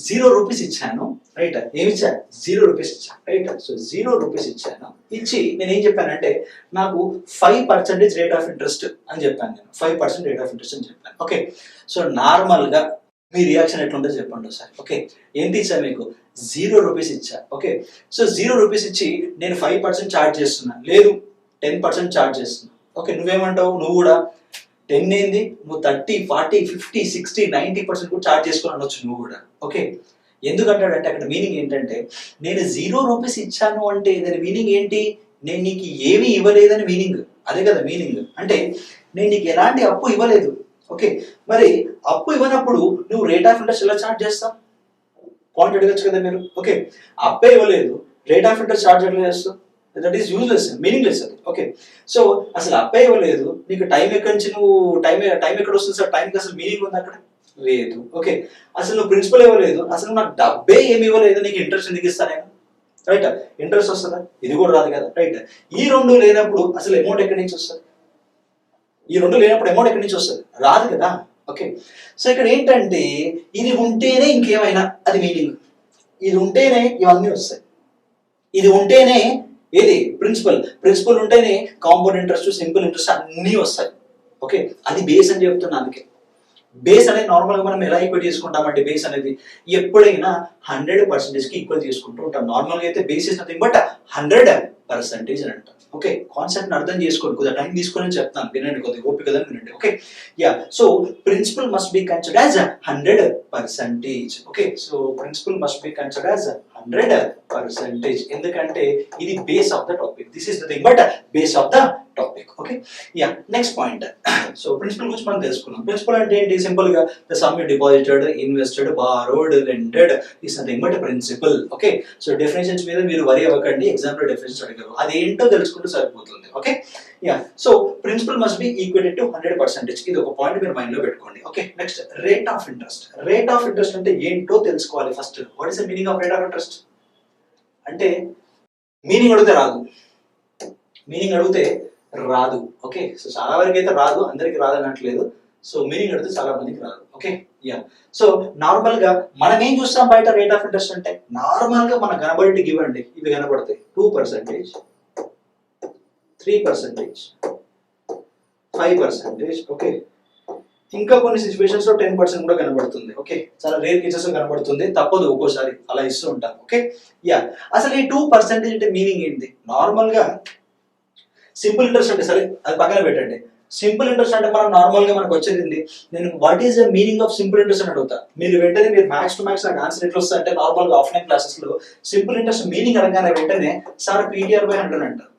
0 రూపీస్ ఇచ్చాను, రైట్. ఏమి ఇచ్చా? 0 రూపీస్ ఇచ్చా. రైట్. సో 0 రూపీస్ ఇచ్చాను. ఇచ్చి నేను ఏం చెప్పానంటే నాకు 5% రేట్ ఆఫ్ ఇంట్రెస్ట్ అని చెప్పాను. నేను 5% రేట్ ఆఫ్ ఇంట్రెస్ట్ అని చెప్పాను. ఓకే. సో నార్మల్గా మీ రియాక్షన్ ఎట్లుంటుందో చెప్పండి ఒకసారి. ఓకే. ఎంత ఇచ్చా మీకు? 0 రూపీస్ ఇచ్చా. ఓకే. సో 0 రూపీస్ ఇచ్చి నేను 5% ఛార్జ్ చేస్తున్నా, లేదు 10% ఛార్జ్ చేస్తున్నా. ఓకే. నువ్వేమంటావు? నువ్వు కూడా 10 ఏంది, నువ్వు 30, 40, 50, 60, 90% కూడా ఛార్జ్ చేసుకుని అనొచ్చు నువ్వు కూడా. ఓకే. ఎందుకంటాడంటే అక్కడ మీనింగ్ ఏంటంటే నేను 0 రూపీస్ ఇచ్చాను అంటే దాని మీనింగ్ ఏంటి? నేను నీకు ఏమీ ఇవ్వలేదని మీనింగ్. అదే కదా మీనింగ్. అంటే నేను నీకు ఎలాంటి అప్పు ఇవ్వలేదు. ఓకే. మరి అప్పు ఇవ్వనప్పుడు నువ్వు రేట్ ఆఫ్ ఇంట్రెస్ట్ ఎలా ఛార్జ్ చేస్తావు? పాయింట్ అడగచ్చు కదా మీరు. ఓకే. అప్పే ఇవ్వలేదు, రేట్ ఆఫ్ ఇంట్రెస్ట్ ఛార్జ్ ఎట్లా చేస్తావు? దట్ ఈస్ యూజ్లెస్, మీనింగ్లెస్ అది. ఓకే. సో అసలు అప్పే ఇవ్వలేదు, నీకు టైం ఎక్కడి నుంచి నువ్వు టైం ఎక్కడ వస్తుంది సార్? టైంకి అసలు మీనింగ్ ఉంది అక్కడ? లేదు. ఓకే. అసలు నువ్వు ప్రిన్సిపల్ ఇవ్వలేదు, అసలు నాకు డబ్బే ఏమి ఇవ్వలేదు, నీకు ఇంట్రెస్ట్ ఎందుకు ఇస్తాను నేను? రైట్. ఇంట్రెస్ట్ వస్తుందా? ఇది కూడా రాదు కదా. రైట్. ఈ రెండు లేనప్పుడు అసలు అమౌంట్ ఎక్కడి నుంచి వస్తుంది? ఈ రెండు లేనప్పుడు అమౌంట్ ఎక్కడి నుంచి వస్తుంది? రాదు కదా. ఓకే. సో ఇక్కడ ఏంటంటే ఇది ఉంటేనే ఇంకేమైనా అది మీనింగ్, ఇది ఉంటేనే ఇవన్నీ వస్తాయి, ఇది ఉంటేనే ఏది ప్రిన్సిపల్ ఉంటేనే కాంపౌండ్ ఇంట్రెస్ట్, సింపుల్ ఇంట్రెస్ట్ అన్నీ వస్తాయి. ఓకే. అది బేస్ అని చెప్తున్నా. అందుకే బేస్ అనేది నార్మల్గా మనం ఎలా ఈక్వల్ చేసుకుంటామంటే బేస్ అనేది ఎప్పుడైనా 100%కి ఈక్వల్ చేసుకుంటూ ఉంటాం. నార్మల్గా అయితే బేస్ ఇస్ నథింగ్ బట్ 100% అని అంటాం. ఓకే. కాన్సెప్ట్ అర్థం చేసుకోండి, కొద్దిగా టైం తీసుకొని చెప్తాను, వినండి, కొద్దిగా ఓపిక వినండి. Okay. Yeah. So principal must be considered as 100%. Okay. So principal must be considered as 100%. ఎందుకంటే ఇది base of the topic. This is nothing but base of the topic. Okay. Yeah. Next point. So principal గురించి మనం తెలుసుకున్నాం. ప్రిన్సిపల్ అంటే ఏంటి? సింపుల్ గా the sum you deposited, invested, borrowed, lended is nothing but principal. Okay. So definitions మీద మీరు వరి అవ్వకండి, ఎగ్జాంపుల్ డెఫినేషన్స్ అడిగారు, అదేంటో తెలుసుకుంటే సరిపోతుంది. Okay. Yeah. So principal must be equal to 100%. ఇది ఒక పాయింట్ మీరు మైండ్ లో పెట్టుకోండి. Okay. Next rate of interest. Rate of interest అంటే ఏంటో తెలుసుకోవాలి first. What is the meaning of rate of interest? అంటే మీనింగ్ అడిగితే రాదు, మీనింగ్ అడిగితే రాదు. ఓకే. సో చాలా వరకు అయితే రాదు, అందరికి రాదు అనట్లేదు. సో మీనింగ్ అడిగితే చాలా మందికి రాదు. ఓకే. యా. సో నార్మల్ గా మనం ఏం చూస్తాం బయట రేట్ ఆఫ్ ఇంట్రెస్ట్ అంటే నార్మల్ గా మన కనబడి ఇవ్వండి, ఇవి కనబడతాయి 2%, 3%, 5%. ఓకే. ఇంకా కొన్ని సిచ్యువేషన్స్ లో 10% కూడా కనబడుతుంది. ఓకే. చాలా రేర్ కేసెస్ లో కనబడుతుంది, తప్పదు, ఒక్కోసారి అలా ఇస్తూ ఉంటాను. ఓకే. యా. అసలు ఈ 2% అంటే మీనింగ్ ఏంటి? నార్మల్ గా సింపుల్ ఇంట్రెస్ట్ అంటే సరే అది పక్కన పెట్టండి. సింపుల్ ఇంట్రెస్ట్ అంటే మనం నార్మల్ గా మనకు వచ్చేది నేను what is the meaning of simple interest అని అడుగుతా. మీరు వెంటనే మీరు మ్యాథ్స్ టు మ్యాథ్స్ నాకు ఆన్సర్ ఎట్లా వస్తుంది అంటే నార్మల్ గా ఆఫ్లైన్ క్లాసెస్ లో సింపుల్ ఇంట్రెస్ట్ మీనింగ్ అనగానే వెంటనే సార్ PTR/100 అంటారు,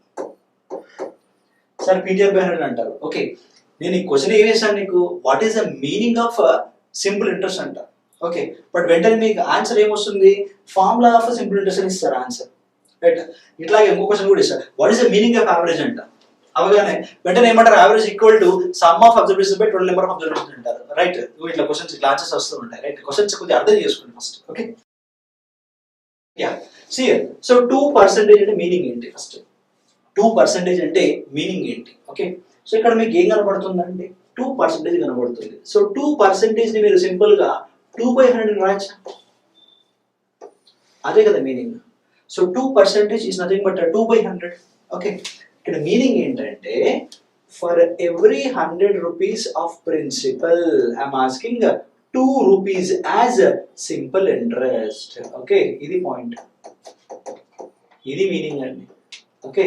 సార్ PTR/100 అంటారు. ఓకే. నేను ఈ క్వశ్చన్ ఏం వేసాను నీకు, what is the meaning of simple interest అంట. ఓకే. బట్ వెంటనే మీకు ఆన్సర్ ఏమొస్తుంది? ఫార్ములా ఆఫ్ సింపుల్ ఇంట్రెస్ట్ అని ఇస్తారు ఆన్సర్. రైట్. ఇట్లాగే ఇంకో క్వశ్చన్ కూడా ఇస్తారు, what is the meaning of average అంట. అవగానే వెంటనే ఏమంటారు? Average equal to sum of observations by total number of observations అంటారు. రైట్. ఇట్లా క్వశ్చన్స్ ఇట్లా ఆన్సర్స్ వస్తూ ఉంటాయి. రైట్. క్వశ్చన్స్ కొద్దిగా అర్థం చేసుకోండి first. Okay. Yeah. See so 2% అంటే మీనింగ్ ఏంటి? ఫస్ట్ 2% అంటే మీనింగ్ ఏంటి? ఓకే. సో ఇక్కడ మీకు ఏం కనబడుతుందండి? 2% కనబడుతుంది. సో 2% ని మీరు సింపుల్ గా 2/100 రాయొచ్చు, అదే కదా meaning. So 2% is nothing but 2/100. Okay. ఇక్కడ మీనింగ్ ఏంటంటే for every 100 rupees of principal I'm asking 2 rupees as simple interest. Okay. ఇది పాయింట్, ఇది మీనింగ్ అండి. Okay.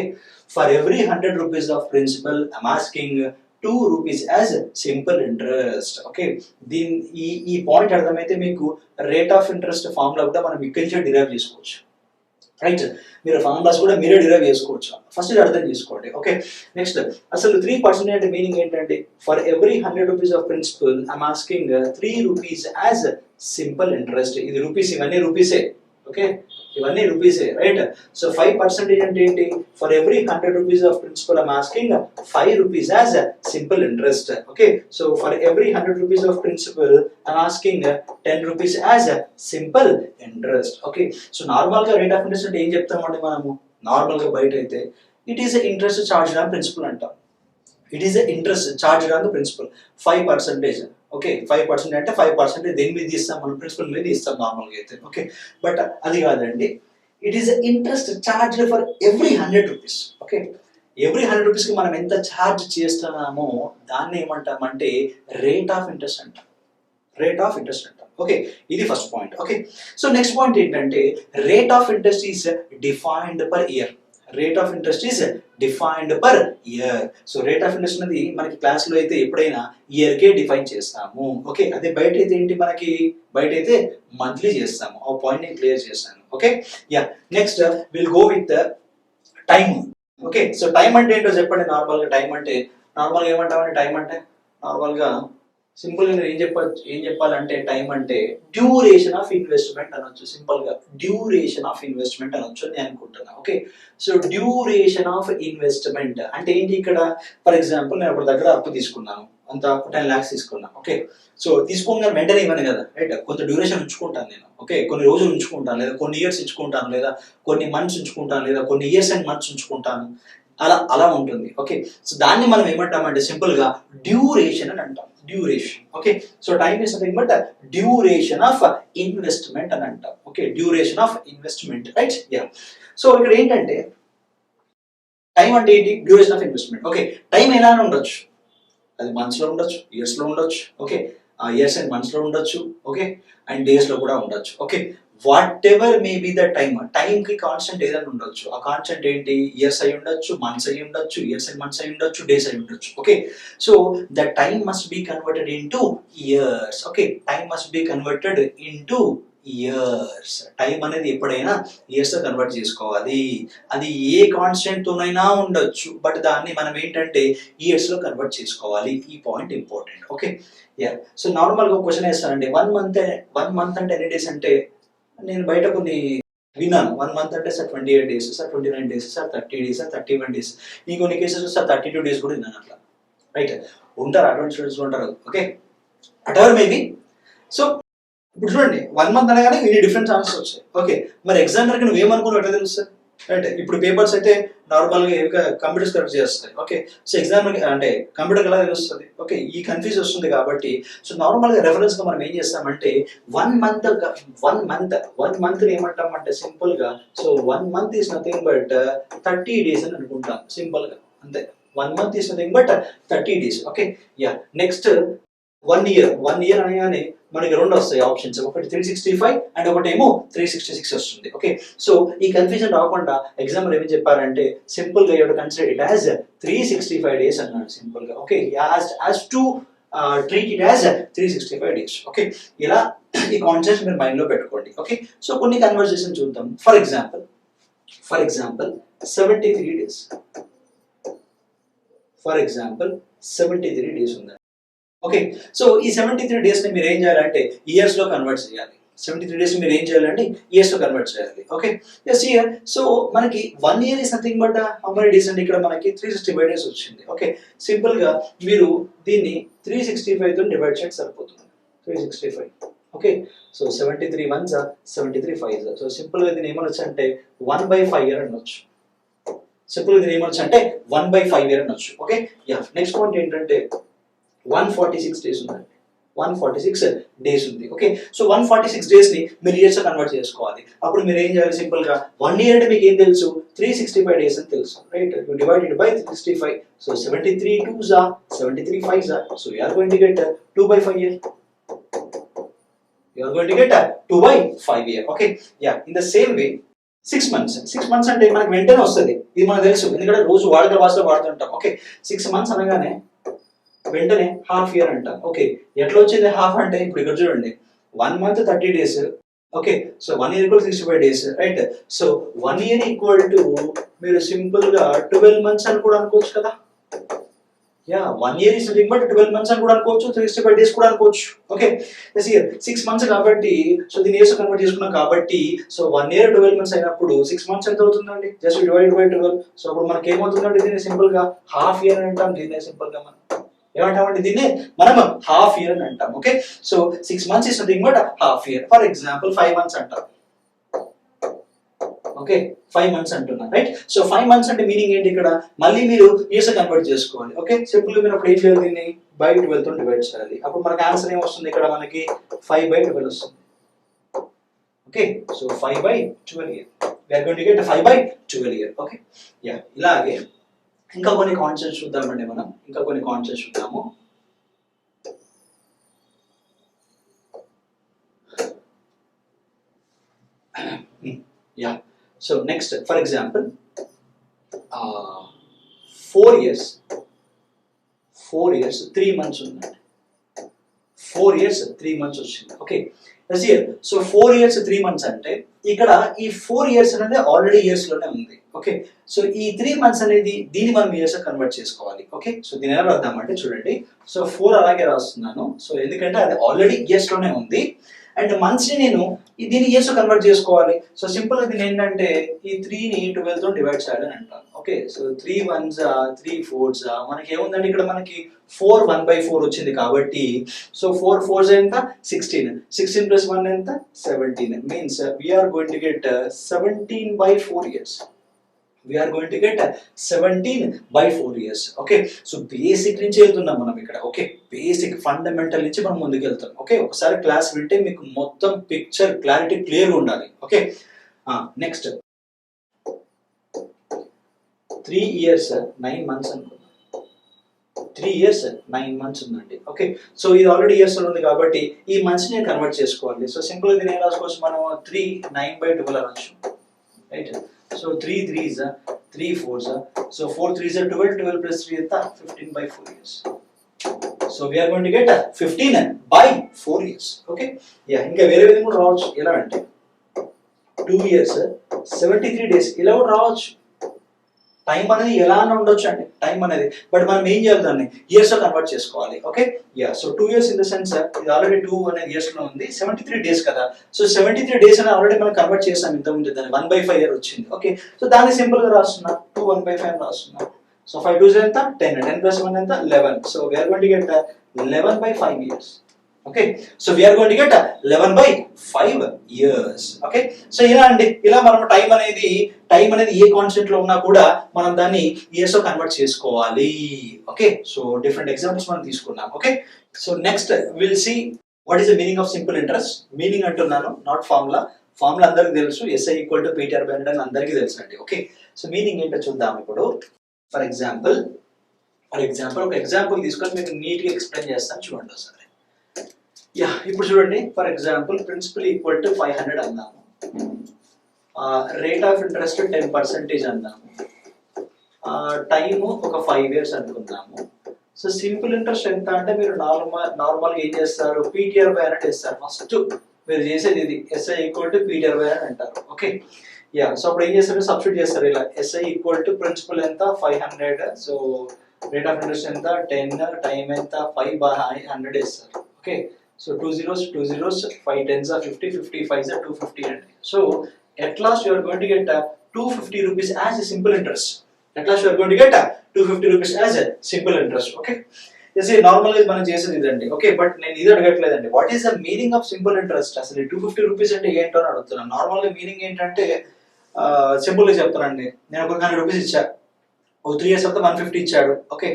For every 100 rupees of principal I'm asking 2 rupees as simple interest. Okay. ఈ పాయింట్ అర్థమైతే మీకు రేట్ ఆఫ్ ఇంట్రెస్ట్ ఫార్ములా కూడా మనం ఇక్కడి నుంచి డిరైవ్ చేసుకోవచ్చు. రైట్. మీరు ఫార్ములాస్ కూడా మీరే డిరైవ్ చేసుకోవచ్చు. ఫస్ట్ ఇది అర్థం చేసుకోండి. ఓకే. నెక్స్ట్ అసలు 3% అంటే మీనింగ్ ఏంటంటే for every 100 rupees of principal I'm asking 3 rupees as simple interest. ఇది రూపీస్, ఇవన్నీ రూపీసే. ఓకే. ఇవన్నీ రూపీసే. రైట్. సో 5% అంటే ఏంటి? For every 100 rupees of principal I'm asking 5 rupees as simple interest. Okay. So for every 100 rupees of principal I'm asking 10 rupees as simple interest. Okay. So normal గా రేట్ ఆఫ్ ఇంట్రెస్ట్ అంటే ఏం చెప్తామండి మనము? నార్మల్ గా బయట అయితే it is interest charge on principal అంటాం. It is interest charge on the principal 5%. Okay 5% అంటే 5% దేని మీద ఇస్తాం, మనం ప్రిన్సిపల్ మీద ఇస్తాం నార్మల్గా అయితే. ఓకే బట్ అది కాదండి, it is interest charge for every 100 rupees. Okay every 100 రూపీస్కి మనం ఎంత ఛార్జ్ చేస్తున్నామో దాన్ని ఏమంటామంటే రేట్ ఆఫ్ ఇంట్రెస్ట్ అంటాం. రేట్ ఆఫ్ ఇంట్రెస్ట్ అంటాం. ఓకే ఇది first point. Okay so next point ఏంటంటే rate of interest is defined per year. Rate of interest is defined per year. So rate of interest అనేది మనకి క్లాస్లో అయితే ఎప్పుడైనా ఇయర్కే డిఫైన్ చేస్తాము. ఓకే అదే బయట అయితే ఏంటి, మనకి బయట అయితే మంత్లీ చేస్తాము. ఆ పాయింట్ నేను క్లియర్ చేస్తాను. Okay next will go with time. Okay so time అంటే ఏంటో చెప్పండి. నార్మల్గా టైం అంటే నార్మల్గా ఏమంటామంటే టైం అంటే నార్మల్గా సింపుల్ గా ఏం చెప్పాలంటే టైం అంటే డ్యూరేషన్ ఆఫ్ ఇన్వెస్ట్మెంట్ అనొచ్చు. సింపుల్ గా డ్యూరేషన్ ఆఫ్ ఇన్వెస్ట్మెంట్ అనొచ్చు నేను అనుకుంటున్నా. Okay so duration of investment అంటే ఏంటి ఇక్కడ, ఫర్ ఎగ్జాంపుల్ నేను ఒక దగ్గర అప్పు తీసుకున్నాను, అంత 10 lakhs తీసుకున్నాను. ఓకే సో తీసుకోగానే వెంటనే ఇవ్వను కదా, రైట్, కొంత డ్యూరేషన్ ఉంచుకుంటాను నేను. ఓకే కొన్ని రోజులు ఉంచుకుంటాను, లేదా కొన్ని ఇయర్స్ ఉంచుకుంటాను, లేదా కొన్ని మంత్స్ ఉంచుకుంటాను, లేదా కొన్ని ఇయర్స్ అండ్ మంత్స్ ఉంచుకుంటాను, అలా అలా ఉంటుంది. ఓకే సో దాన్ని మనం ఏమంటామంటే సింపుల్ గా డ్యూరేషన్ అని అంటాం. Duration. Okay so time is nothing but duration of investment అని అంటాం. Okay duration of investment, right. So ఇక్కడ ఏంటంటే టైం అంటే ఏంటి, duration of investment. Okay time ఎలా ఉండొచ్చు, అది మంత్స్ లో ఉండొచ్చు, ఇయర్స్ లో ఉండొచ్చు. ఓకే ఇయర్స్ అండ్ మంత్స్ లో ఉండొచ్చు. ఓకే అండ్ డేస్ లో కూడా ఉండొచ్చు. Okay what ever may be the time, time కి కాన్స్టెంట్ ఏదైనా ఉండొచ్చు. ఆ కాన్స్టెంట్ ఏంటి, ఇయర్స్ అయి ఉండొచ్చు, మంత్స్ అయి ఉండొచ్చు, ఇయర్స్ అండ్ మంత్స్ అయి ఉండొచ్చు, డేస్ అయి ఉండొచ్చు. Okay so the time must be converted into years. Okay time must be converted into years. Time అనేది ఎప్పుడైనా ఇయర్స్ తో కన్వర్ట్ చేసుకోవాలి. అది ఏ కాన్స్టెంట్ తోనైనా ఉండొచ్చు, బట్ దాన్ని మనం ఏంటంటే ఇయర్స్ లో కన్వర్ట్ చేసుకోవాలి. ఈ point important. Okay so normal గా క్వశ్చన్ వేస్తానండి, 1 month అంటే ఎన్ని డేస్ అంటే నేను బయట కొన్ని విన్నాను. 1 month అంటే sir 28 days, sir 29 days, sir 30 days, sir 31 days, ఈ కొన్ని కేసెస్ సార్ 32 days కూడా విన్నాను. అట్లా రైట్ ఉంటారు, అటువంటి స్టూడెంట్స్ ఉంటారు. Okay అటెవర్ maybe. సో ఇప్పుడు చూడండి 1 month అనగానే ఇన్ని డిఫరెంట్ ఆన్సర్స్ వచ్చాయి. ఓకే మరి ఎగ్జామినర్కి నువ్వు ఏమనుకున్నావు ఎట్లా తెలుస్తుంది, రైట్. ఇప్పుడు పేపర్స్ అయితే నార్మల్గా కంప్యూటర్స్ కరెక్ట్ చేస్తాయి. ఓకే సో ఎగ్జామ్ అంటే కంప్యూటర్ ఎలా తెలుస్తుంది. ఓకే ఈ కన్ఫ్యూజ్ వస్తుంది కాబట్టి సో నార్మల్గా రెఫరెన్స్ గా మనం ఏం చేస్తామంటే 1 month ఏమంటామంటే సింపుల్ గా so 1 month is nothing but 30 days అని అనుకుంటాం సింపుల్ గా, అంతే. 1 month is nothing but 30 days. Okay next 1 year అనగానే మనకి రెండు వస్తాయి ఆప్షన్స్, ఒకటి 365 అండ్ ఒకటేమో 366 వస్తుంది. ఓకే సో ఈ కన్ఫ్యూజన్ రాకుండా ఎగ్జాంపుల్ ఏమి చెప్పారంటే సింపుల్ గా you consider it as 365 days అన్నాడు సింపుల్ గా. Okay as to treat it as 365 days. Okay ఇలా ఈ కాన్సెప్ట్ మీరు మైండ్ లో పెట్టుకోండి. ఓకే సో కొన్ని కన్వర్జేషన్ చూద్దాం. For example 73 days. For example 73 days ఉంది. ఓకే సో ఈ 73 days ని మీరు ఏం చేయాలంటే ఇయర్స్ లో కన్వర్ట్ చేయాలి. 73 days మీరు ఏం చేయాలంటే ఇయర్స్ లో కన్వర్ట్ చేయాలి. ఓకే ఇయర్ సో మనకి 1 year is nothing but how many days అంటే ఇక్కడ మనకి 365 days వచ్చింది. ఓకే సింపుల్ గా మీరు దీన్ని 365 తో డివైడ్ చేస్తే సరిపోతుంది. 365. Okay so 73 ones 73 5s. So simple గా దీన్ని ఏమనొచ్చు అంటే 1/5 year అనొచ్చు. సింపుల్ గా దీన్ని ఏమనొచ్చు అంటే 1/5 year అనొచ్చు. ఓకే నెక్స్ట్ పాయింట్ ఏంటంటే 146 days ఉందండి. 146 days ఉంది. ఓకే సో 146 days ని మీరు ఇయర్స్ కన్వర్ట్ చేసుకోవాలి. అప్పుడు మీరు ఏం చేయాలి, సింపుల్ గా 1 year అంటే మీకు ఏం తెలుసు, 365 days అని తెలుసు, right. You divide it by 365. So 73 2s are 73 5s are. So you are going to get 2/5 year. You are going to get 2/5 year. Okay in the same way 6 months. 6 months అంటే మనకి వెంటనే వస్తుంది, ఇది మనకు తెలుసు ఎందుకంటే రోజు వాడుక భాషలో వాడుతుంటాం. ఓకే 6 months అనగానే వెంటనే హాఫ్ ఇయర్ అంటాం. ఓకే ఎట్లా వచ్చింది హాఫ్ అంటే ఇప్పుడు ఇక్కడ చూడండి 1 month 30 days. Okay so 1 year equal 65 days, right. So 1 year equal to మీరు సింపుల్ గా 12 months అని కూడా అనుకోవచ్చు కదా. 1 year is nothing but 12 months అని కూడా అనుకోవచ్చు, 365 days కూడా అనుకోవచ్చు. ఓకే 6 months కాబట్టి సో దీని ఇయర్స్ కన్వర్ట్ చేసుకున్నాం కాబట్టి సో 1 year 12 months అయినప్పుడు 6 months ఎంత అవుతుందండి, జస్ట్ డివైడెడ్ బై 12. సో అప్పుడు మనకి ఏమవుతుందండి, దీన్ని సింపుల్ గా హాఫ్ ఇయర్ అని అంటాం. దీన్ని సింపుల్ గా మనం ఏమంటామంటే దీన్ని మనం హాఫ్ ఇయర్ అని అంటాం. Okay so 6 months is nothing but half year. For example 5 months అంటాం. ఓకే 5 మంత్స్ అంటున్నా రైట్. సో 5 మంత్స్ అంటే మీనింగ్ ఏంటి ఇక్కడ మళ్ళీ మీరు ఇయర్స్ కన్వర్ట్ చేసుకోవాలి. ఓకే సింపుల్ గా మీరు అప్పుడు ఏం చేయాలి, దీన్ని బై 12 తో డివైడ్ చేయాలి. అప్పుడు మనకి ఆన్సర్ ఏం వస్తుంది, ఇక్కడ మనకి 5/12 వస్తుంది. Okay so 5/12 year we are going to get 5/12 year. Okay yeah ఇలాగే ఇంకా కొన్ని కాన్సెప్ట్స్ చూద్దామండి. మనం ఇంకా కొన్ని కాన్సెప్ట్స్ చూద్దాము. Yeah so next for example 4 years 3 months ఉందండి. 4 years 3 months వచ్చింది. ఓకే సో 4 years 3 months అంటే ఇక్కడ ఈ 4 years అనేది ఆల్రెడీ ఇయర్స్ లోనే ఉంది. ఓకే సో ఈ 3 months అనేది దీన్ని మనం ఇయర్స్ కన్వర్ట్ చేసుకోవాలి. ఓకే సో దీని ఎలా రాద్దామంటే చూడండి, సో 4 అలాగే రాస్తున్నాను. సో ఎందుకంటే అది ఆల్రెడీ ఇయర్స్ లోనే ఉంది అండ్ మంత్స్ ని నేను దీన్ని ఇయర్స్ కన్వర్ట్ చేసుకోవాలి. సో సింపుల్ గా దీని ఏంటంటే ఈ 3 ని 12 తో డివైడ్ చేయాలని అంటాను. ఓకే సో 3 1s 3 4s మనకి ఏముందండి, ఇక్కడ మనకి 4 1/4 వచ్చింది కాబట్టి సో 4 4s ఎంత 16 ప్లస్ 1 ఎంత 17 means we are going to get 17/4 years. we are going to get 17/4 years. Okay so basic నుంచి వెళ్తున్నాం మనం ఇక్కడ. ఓకే బేసిక్ ఫండమెంటల్ నుంచి మనం ముందుకు వెళ్తాం. ఓకే ఒకసారి క్లాస్ వింటే మీకు మొత్తం పిక్చర్ క్లారిటీ క్లియర్ గా ఉండాలి. ఓకే నెక్స్ట్ 3 years 9 months అనుకున్నాం. 3 years 9 months ఉందండి. ఓకే సో ఇది ఆల్రెడీ ఇయర్స్ లో ఉంది కాబట్టి ఈ మంత్స్ ని కన్వర్ట్ చేసుకోవాలి. సో సింపుల్ గా దీన్ని రాసుకోవచ్చు మనం 3 9/12 అనొచ్చు right. So 3 3s 3 4s so 4 3s 12 plus 3 ఎంత 15/4 years. So we are going to get 15/4 years. Okay yeah ఇంకా వేరే విధంగా కూడా రావచ్చు. ఎలా అంటే 2 years 73 days ఇలా కూడా రావచ్చు. టైం అనేది ఎలా ఉండొచ్చు అండి టైం అనేది, బట్ మనం ఏం చేయాలి దాన్ని ఇయర్స్ లో కన్వర్ట్ చేసుకోవాలి. Okay yeah so 2 years in the sense ఇది ఆల్రెడీ 2 అనేది ఇయర్స్ లో ఉంది, 73 days కదా. సో 73 days అని ఆల్రెడీ మనం కన్వర్ట్ చేసాం ఇంత ముందు, దాన్ని 1/5 year వచ్చింది. ఓకే సో దాన్ని సింపుల్ గా రాస్తున్నా 2 1/5 రాస్తున్నా. సో 5 2s ఎంత 10 plus 1 ఎంత 11. So we are going to get 11/5 years. Okay so we are going to get 11/5 years. Okay so ఇలా అండి, ఇలా మనం టైం అనేది ఏ కాన్సెప్ట్ లో ఉన్నా కూడా మనం దాన్ని ఇయర్స్ లో కన్వర్ట్ చేసుకోవాలి. ఓకే సో డిఫరెంట్ ఎగ్జాంపుల్స్ మనం తీసుకున్నాం. Okay so next will see what is the meaning of simple interest. Meaning అంటున్నాను నాట్ ఫార్ములా. ఫార్ములా అందరికి తెలుసు, SI = P/R/100 అని అందరికీ తెలుసు అండి. ఓకే సో మీనింగ్ ఏంటో చూద్దాం ఇప్పుడు. ఫర్ ఎగ్జాంపుల్ ఒక ఎగ్జాంపుల్ తీసుకొని మీకు నీట్ గా ఎక్స్ప్లెయిన్ చేస్తాను చూడండి ఒకసారి. యా ఇప్పుడు చూడండి ఫర్ ఎగ్జాంపుల్ ప్రిన్సిపల్ = 500 అందాము, రేట్ ఆఫ్ ఇంట్రెస్ట్ 10% అందాము, టైమ్ ఒక 5 years అనుకుందాము. సో సింపుల్ ఇంట్రెస్ట్ ఎంత అంటే మీరు నార్మల్గా ఏం చేస్తారు, P/R/100 ఇస్తారు. ఫస్ట్ మీరు చేసేది ఇది SI = P/R/100 అంటారు. ఓకే యా సో అప్పుడు ఏం చేస్తారు, సబ్స్టిట్యూట్ చేస్తారు ఇలా. SI = ప్రిన్సిపల్ ఎంత 500, సో రేట్ ఆఫ్ ఇంట్రెస్ట్ ఎంత 10, టైం ఎంత 5/100 ఇస్తారు. Okay so 2 zeros 5 10s are 50 50 5s are 250 అండి. So at last you are going to get 250 rupees as a simple interest. At last you are going to get 250 rupees as a simple interest. Okay yes normal గా మనం చేసేది ఇదండి. ఓకే బట్ నేను ఇది అడగట్లేదండి what is the meaning of simple interest. అసలు 250 రూపీస్ అంటే ఏంటో అని అడుగుతున్నాను. నార్మల్ గా మీనింగ్ ఏంటంటే సింపుల్ గా చెప్తానండి, నేను ఒక 100 రూపీస్ ఇచ్చా, ఒక 3 years తర్వాత 150 ఇచ్చాడు. ఓకే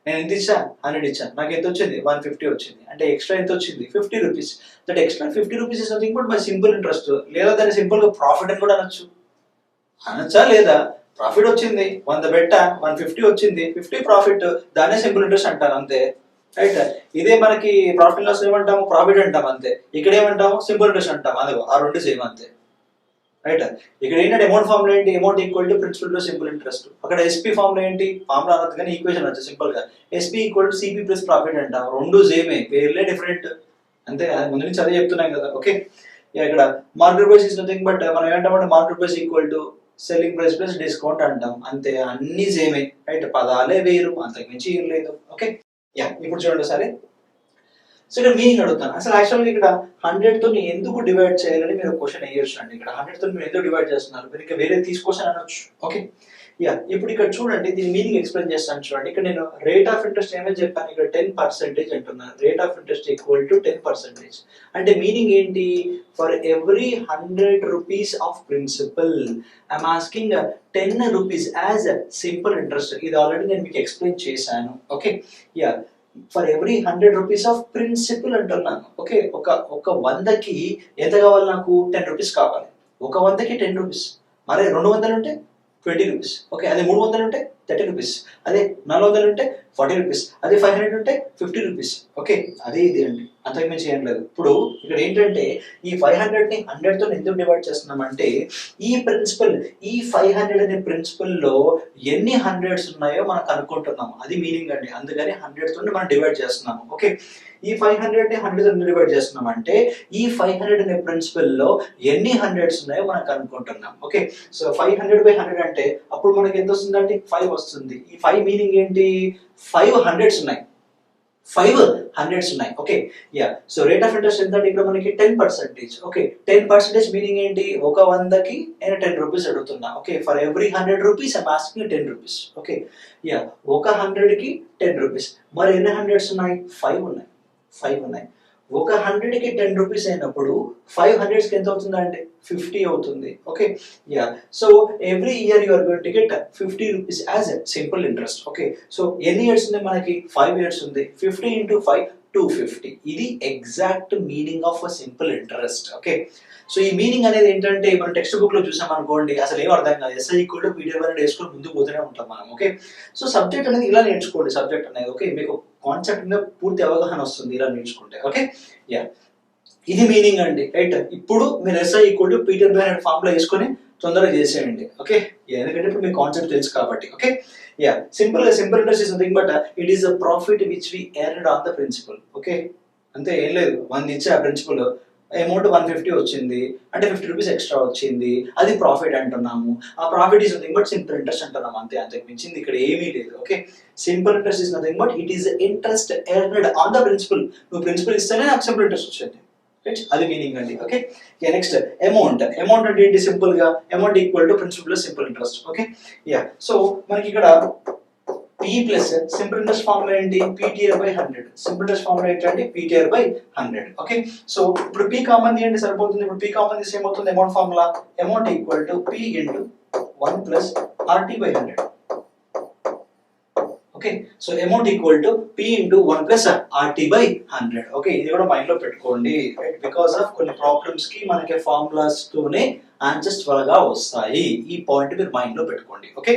నేను ఎంత ఇచ్చా 100 ఇచ్చాను, నాకు ఎంత వచ్చింది 150 వచ్చింది, అంటే ఎక్స్ట్రా ఎంత వచ్చింది 50 rupees. That extra 50 rupees is nothing but my simple interest. లేదా దాన్ని సింపుల్ గా ప్రాఫిట్ అని కూడా అనొచ్చా లేదా. ప్రాఫిట్ వచ్చింది 100 పెట్టా 150 వచ్చింది 50 ప్రాఫిట్, దాన్నే సింపుల్ ఇంట్రెస్ట్ అంటారు అంతే రైట్. ఇదే మనకి ప్రాఫిట్ లాస్ ఏమంటాము ప్రాఫిట్ అంటాం అంతే. ఇక్కడ ఏమంటాము సింపుల్ ఇంట్రెస్ట్ అంటాం. అదే ఆ రెండు సేమ్ అంతే రైట్. ఇక్కడ ఏంటంటే అమౌంట్ ఫార్ములా ఏంటి, amount equal to principal to simple interest. అక్కడ SP ఫార్ములా ఏంటి, ఫార్ములా అనొద్దు కానీ ఈక్వేషన్ వచ్చి సింపుల్ గా SP = CP ప్లస్ ప్రాఫిట్ అంటాం. రెండు సేమే, పేర్లే డిఫరెంట్ అంతే. ముందు నుంచి అదే చెప్తున్నాం కదా. ఓకే ఇక్కడ market price is nothing but మనం ఏమంటామంటే market price equal to selling price plus discount అంటాం అంతే. అన్ని సేమే రైట్, పదాలే వేరు, అంతకు మించి ఏం లేదు. ఓకే యా ఇప్పుడు చూడండి సరే. సో ఇక్కడ మీనింగ్ అడుగుతాను. అసలు యాక్చువల్గా ఇక్కడ 100 తో ఎందుకు డివైడ్ చేయాలని మీరు క్వశ్చన్ వేయొచ్చు అండి. ఇక్కడ 100 తో మీరు ఎందుకు డివైడ్ చేస్తున్నారు, మీరు ఇంకా వేరే తీసుకోవచ్చు అనొచ్చు. ఓకే యా ఇప్పుడు ఇక్కడ చూడండి దీని మీనింగ్ ఎక్స్ప్లెయిన్ చేస్తాను చూడండి. ఇక్కడ నేను రేట్ ఆఫ్ ఇంట్రెస్ట్ ఏమని చెప్పాను, ఇక్కడ 10% అంటున్నాను. Rate of interest equal to 10%. అంటే మీనింగ్ ఏంటి, for every 100 rupees of principal I'm asking 10 rupees as simple interest. ఇది ఆల్రెడీ నేను మీకు ఎక్స్ప్లెయిన్ చేశాను. Okay yeah for every 100 rupees of principal అంటున్నాను. ఓకే ఒక 100కి ఎంత కావాలి, నాకు 10 రూపీస్ కావాలి. ఒక 100కి 10 రూపీస్. మరి 200 ఉంటే 20 రూపీస్. ఓకే అదే 300 ఉంటే 30 రూపీస్. అదే 400 ఉంటే 40 రూపీస్. అదే 500 ఉంటే 50 రూపీస్. ఓకే అదే ఇది అండి, అంతకు మించి ఏం లేదు. ఇప్పుడు ఇక్కడ ఏంటంటే ఈ 500ని 100తో ఎందుకు డివైడ్ చేస్తున్నామంటే ఈ ప్రిన్సిపల్, ఈ 500 అనే ప్రిన్సిపల్ లో ఎన్ని హండ్రెడ్స్ ఉన్నాయో మనం కనుక్కుంటున్నాము. అది మీనింగ్ అండి. అందుకని 100తో మనం డివైడ్ చేస్తున్నాము. ఓకే ఈ 500ని 100తో డివైడ్ చేస్తున్నాం అంటే ఈ 500 అనే ప్రిన్సిపల్ లో ఎన్ని హండ్రెడ్స్ ఉన్నాయో మనం కనుక్కుంటున్నాం. ఓకే సో 500/100 అంటే అప్పుడు మనకి ఎంత వస్తుందంటే 5 వస్తుంది. ఈ 5 మీనింగ్ ఏంటి, 5 హండ్రెడ్స్ ఉన్నాయి. 5 హండ్రెడ్స్ ఉన్నాయి. Okay yeah so rate of interest ఎంత అంటే ఇక్కడ మనకి 10%. ఓకే 10% మీనింగ్ ఏంటి, ఒక 100కి నేను 10 రూపీస్ అడుగుతున్నా. Okay for every 100 rupees I'm asking 10 rupees. Okay yeah ఒక 100కి 10 రూపీస్. మరి ఎన్ని హండ్రెడ్స్ ఉన్నాయి, 5 ఉన్నాయి. 5 ఉన్నాయి. ఒక 100కి 10 రూపీస్ అయినప్పుడు 5 హండ్రెడ్స్కి ఎంత అవుతుందంటే 50 అవుతుంది. Okay yeah so every year you are going to get 50 rupees as simple interest. Okay so ఎన్ని ఇయర్స్ ఉంది మనకి, 5 ఇయర్స్ ఉంది. 50 into 5 250. ఇది exact meaning of a simple interest. Okay so ఈ మీనింగ్ అనేది ఏంటంటే మనం టెక్స్ట్ బుక్ లో చూసాం అనుకోండి అసలు ఏం అర్థం కాదు. ఎస్ఐ ఈక్వల్ టు పీడిఎఫ్ అనేది వేసుకొని ముందుకు పోతూనే ఉంటాం మనం. ఓకే సో సబ్జెక్ట్ అనేది ఇలా నేర్చుకోండి. సబ్జెక్ట్ అనేది ఓకే మీకు కాన్సెప్ట్ మీద పూర్తి అవగాహన వస్తుంది ఇలా నేర్చుకుంటే. ఓకే యా ఇది మీనింగ్ అండి రైట్. ఇప్పుడు మీరు ఎస్ఐ ఈక్వల్ టు పీడిఎఫ్ అనే ఫామ్ లో వేసుకొని తొందరగా చేసేయండి. ఓకే ఎందుకంటే ఇప్పుడు మీకు కాన్సెప్ట్ తెలుసు కాబట్టి. Okay yeah simple interest is nothing but it is a profit which we earned on the principal. Okay అంతే ఏం లేదు. 100 ఇచ్చే ఆ ప్రిన్సిపల్ అమౌంట్ 150 వచ్చింది అంటే 50 రూపీస్ ఎక్స్ట్రా వచ్చింది, అది ప్రాఫిట్ అంటున్నాము. ఆ profit is nothing but simple interest అంటున్నాము. అంతే అంతకు మించింది ఇక్కడ ఏమీ లేదు. Okay simple interest is nothing but it is interest earned on the principal. నువ్వు ప్రిన్సిపల్ ఇస్తేనే నాకు సింపుల్ ఇంట్రెస్ట్ వచ్చింది. రైట్ అది మీనింగ్ అండి. ఓకే నెక్స్ట్ అమౌంట్ అంటే ఏంటి, సింపుల్ గా amount equal to principal plus simple interest. Okay yeah so మనకి ఇక్కడ P plus simple interest formula ఏంటి, PTR/100. సింపుల్ ఇంట్రెస్ట్ ఫార్ములా ఏంటంటే PTR/100. ఓకే సో ఇప్పుడు P కామన్ తీయండి సరిపోతుంది. ఇప్పుడు P కామన్ తీసి ఏమవుతుంది, amount formula amount equal to P into 1 plus RT/100. Okay so amount equal to P into 1 plus RT/100. Okay ఇది కూడా మైండ్ లో పెట్టుకోండి రైట్. బికాస్ ఆఫ్ కొన్ని ప్రాబ్లమ్స్ కి మనకి ఫార్ములాస్ తోనే ఆన్సర్స్ త్వరగా వస్తాయి. ఈ పాయింట్ మీరు మైండ్ లో పెట్టుకోండి. ఓకే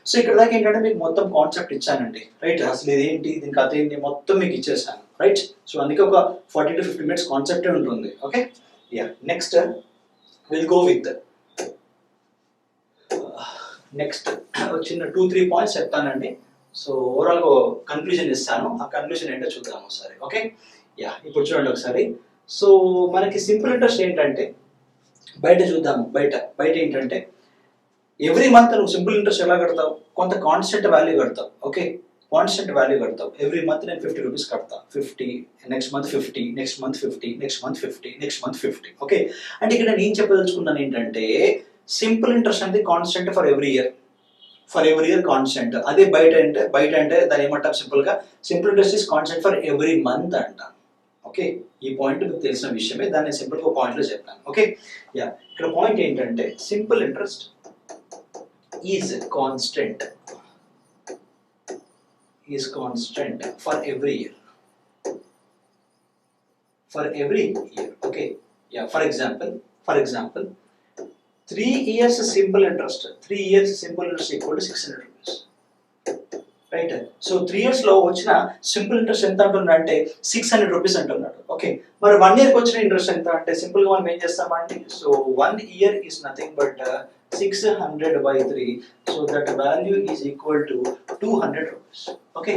సో ఇక్కడ దాకా ఏంటంటే మీకు మొత్తం కాన్సెప్ట్ ఇచ్చానండి రైట్. అసలు ఇదేంటి, దీని కథ ఏంటి మొత్తం మీకు ఇచ్చేసాను రైట్. సో అందుకే ఒక 40 to 50 minutes కాన్సెప్టే ఉంటుంది. Okay yeah next will go with next చిన్న 2-3 పాయింట్స్ చెప్తానండి. సో ఓవరాల్ గా కన్క్లూజన్ ఇస్తాను. ఆ కన్క్లూజన్ ఏంటో చూద్దాం ఒకసారి. ఓకే యా ఇప్పుడు చూడండి ఒకసారి. సో మనకి సింపుల్ ఇంట్రెస్ట్ ఏంటంటే బయట చూద్దాము. బయట ఏంటంటే ఎవ్రీ మంత్ నువ్వు సింపుల్ ఇంట్రెస్ట్ ఎలా కడతావు, కొంత కాన్స్టెంట్ వాల్యూ కడతావు. ఓకే కాన్స్టెంట్ వాల్యూ కడతావు. ఎవ్రీ మంత్ నేను 50 రూపీస్ కడతా. 50 next month 50 next month 50 next month 50 next month 50. Okay అంటే ఇక్కడ నేను చెప్పదలుచుకున్నాను ఏంటంటే సింపుల్ ఇంట్రెస్ట్ అనేది constant for every year constant. అదే బయట అంటే దాని ఏమంటాం సింపుల్ గా simple interest is constant for every month అంటాం. ఓకే ఈ పాయింట్ మీకు తెలిసిన విషయమే, దాన్ని సింపుల్ గా పాయింట్ లో చెప్తాను. ఓకే యా ఇక్కడ పాయింట్ ఏంటంటే simple interest is constant for every year. Okay yeah for example 3 years simple interest equal to 600 rupees right. So 3 years లో వచ్చిన సింపుల్ ఇంట్రెస్ట్ ఎంత అంటున్నాడంటే 600 రూపీస్ అంటున్నాడు. ఓకే మరి 1 year కి వచ్చిన ఇంట్రెస్ట్ ఎంత అంటే సింపుల్ గా మనం ఏం చేస్తామంటే so 1 year is nothing but 600/3. so that value is equal to 200 rupees. okay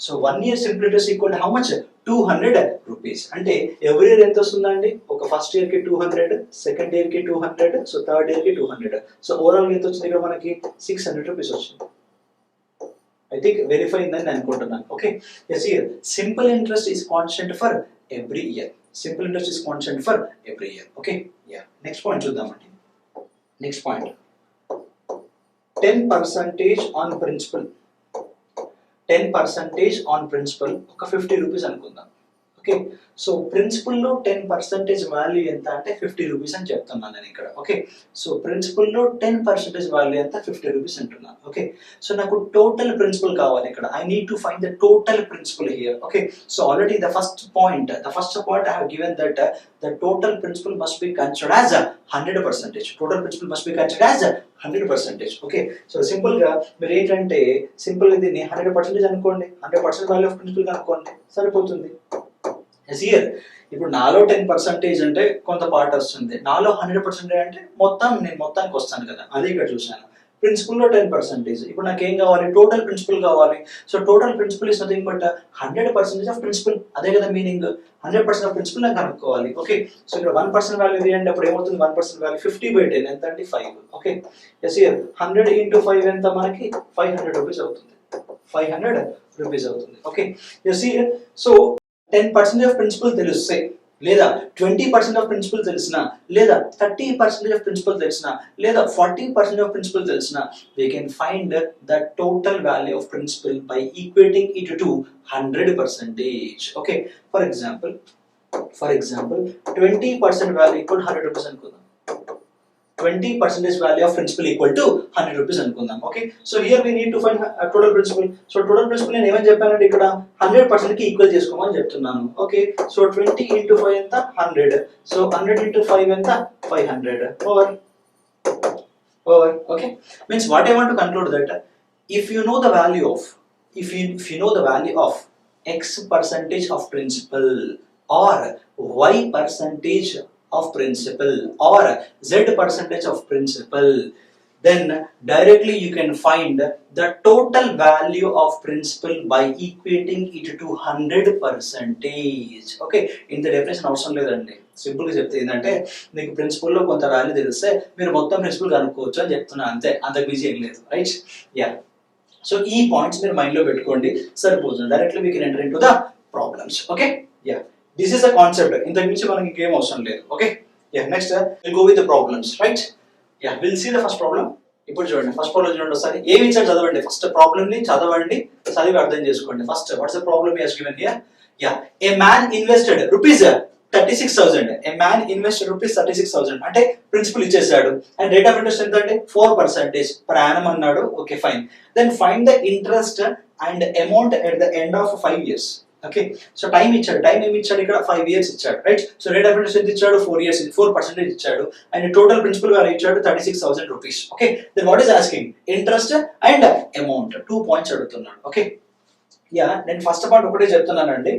so 1 year simple interest equal to how much, 200 rupees. అంటే ఎవ్రీ ఇయర్ ఎంత వస్తుందండి, ఒక ఫస్ట్ ఇయర్ కి 200, సెకండ్ ఇయర్ కి 200, సో థర్డ్ ఇయర్ కి 200. సో ఓవరాల్ ఎంత వచ్చింది ఇక్కడ మనకి 600 రూపీస్ వచ్చింది. I think verify అని అనుకుంటున్నాను. Okay yes here simple interest is constant for every year. simple interest is constant for every year. okay yeah next point చూద్దామండి. Next point 10% on principal, 10% on principal ఒక 50 రూపీస్ అనుకుందాం. ఓకే, సో ప్రిన్సిపల్లో 10% వాల్యూ ఎంత అంటే 50 రూపీస్ అని చెప్తున్నాను నేను ఇక్కడ. ఓకే, సో ప్రిన్సిపల్లో 10% వాల్యూ ఎంత 50 రూపీస్ అంటున్నాను. ఓకే, సో నాకు టోటల్ ప్రిన్సిపల్ కావాలి ఇక్కడ. I need to find the total principal here. Okay, so already the first point I have given that the total principal must be considered as 100%. Total principal must be considered as 100%. Okay, so simple గా మీరు ఏంటంటే సింపుల్ గా దీన్ని 100% అనుకోండి, 100% వాల్యూ ఆఫ్ ప్రిన్సిపల్ అనుకోండి, సరిపోతుంది. హియర్ ఇప్పుడు నాలో 10% అంటే కొంత పార్ట్ వస్తుంది, నాలో 100% అంటే నేను మొత్తానికి వస్తాను కదా, అదే ఇక్కడ చూసాను. ప్రిన్సిపల్లో 10%, ఇప్పుడు నాకు ఏం కావాలి, టోటల్ ప్రిన్సిపల్ కావాలి. So total principal is nothing but 100% of principal, అదే కదా మీనింగ్. 100% ఆఫ్ ప్రిన్సిపల్ నాకు కనుక్కోవాలి. ఓకే, సో ఇక్కడ 1% వాల్యూ తీయండి, అప్పుడు ఏమవుతుంది, 1% వాల్యూ 50/10 ఎంత అంటే 5. ఓకే, ఎస్ హియర్ 100 into 5 ఎంత మనకి 500 రూపీస్ అవుతుంది, 500 రూపీస్ అవుతుంది. Okay, yes here so 10% of principal తెలిస్తే, లేదా 20% ఆఫ్ ప్రిన్సిపల్ తెలిసినా, లేదా 30% ఆఫ్ ప్రిన్సిపల్ తెలిసినా, లేదా 40% ఆఫ్ ప్రిన్సిపల్ తెలిసినా, we can find the total value of principal by equating it to 100%. Okay, for example 20% value equal 100 rupees అనుకుందాం. 20% value of principal equal to 100 rupees అనుకుందాం. Okay, so here we need to find total principal. So total principal నేను ఏమని చెప్పానంటే ఇక్కడ 100% కి ఈక్వల్ చేసుకోమని చెప్తున్నాను. ఓకే, సో 20 into 5 ఎంత 100, సో 100 into 5 ఎంత 500 over. Okay, means what I want to conclude that if you know the value of X% of principal or Y% of principal or Z% of principal, then directly you can find the total value of principal by equating it to 100%. Okay, ఇంత డెఫినేషన్ అవసరం లేదండి, సింపుల్ గా చెప్తే ఏంటంటే మీకు ప్రిన్సిపల్లో కొంత వాల్యూ తెలిస్తే మీరు మొత్తం ప్రిన్సిపల్ కనుక్కోవచ్చు అని చెప్తున్నా, అంతే, అంత బిజీ ఏం లేదు. రైట్, యా, సో ఈ పాయింట్స్ మీరు మైండ్ లో పెట్టుకోండి, సరిపోతుంది. Directly we can enter into the problems. Okay, yeah, this is a concept, ఇంతకు మించి మనకి ఇంకేం అవసరం లేదు. Okay, yeah, next will go with the problems. Right, yeah, will see the first problem. ఇప్పుడు చూడండి, ఫస్ట్ ప్రాబ్లం చూడండి ఒకసారి, ఏమి ఇచ్చారు చదవండి. ఫస్ట్ ప్రాబ్లమ్ ని చదవండి, చదివి అర్థం చేసుకోండి. First what's the problem he has given here. Yeah, A man invested rupees 36,000. A man invested rupees 36,000 అంటే ప్రిన్సిపల్ ఇచ్చేసాడు, అండ్ రేట్ ఆఫ్ ఇంట్రెస్ట్ ఎంత అంటే 4% per annum అన్నాడు. Okay, fine. Then find the interest and amount at the end of 5 years. Okay, so time ఇచ్చాడు, టైం ఏమి ఇచ్చాడు ఇక్కడ 5 years ఇచ్చాడు. Right, so rate of interest ఎంత ఇచ్చాడు 4 years, 4% ఇచ్చాడు, అండ్ టోటల్ ప్రిన్సిపల్ వాల్యూ ఇచ్చాడు 36,000 rupees. Okay, then what is asking interest and amount, 2 points అడుగుతున్నాడు. ఓకే, యా, నేను ఫస్ట్ పార్ట్ ఒకటే చెప్తున్నానండి,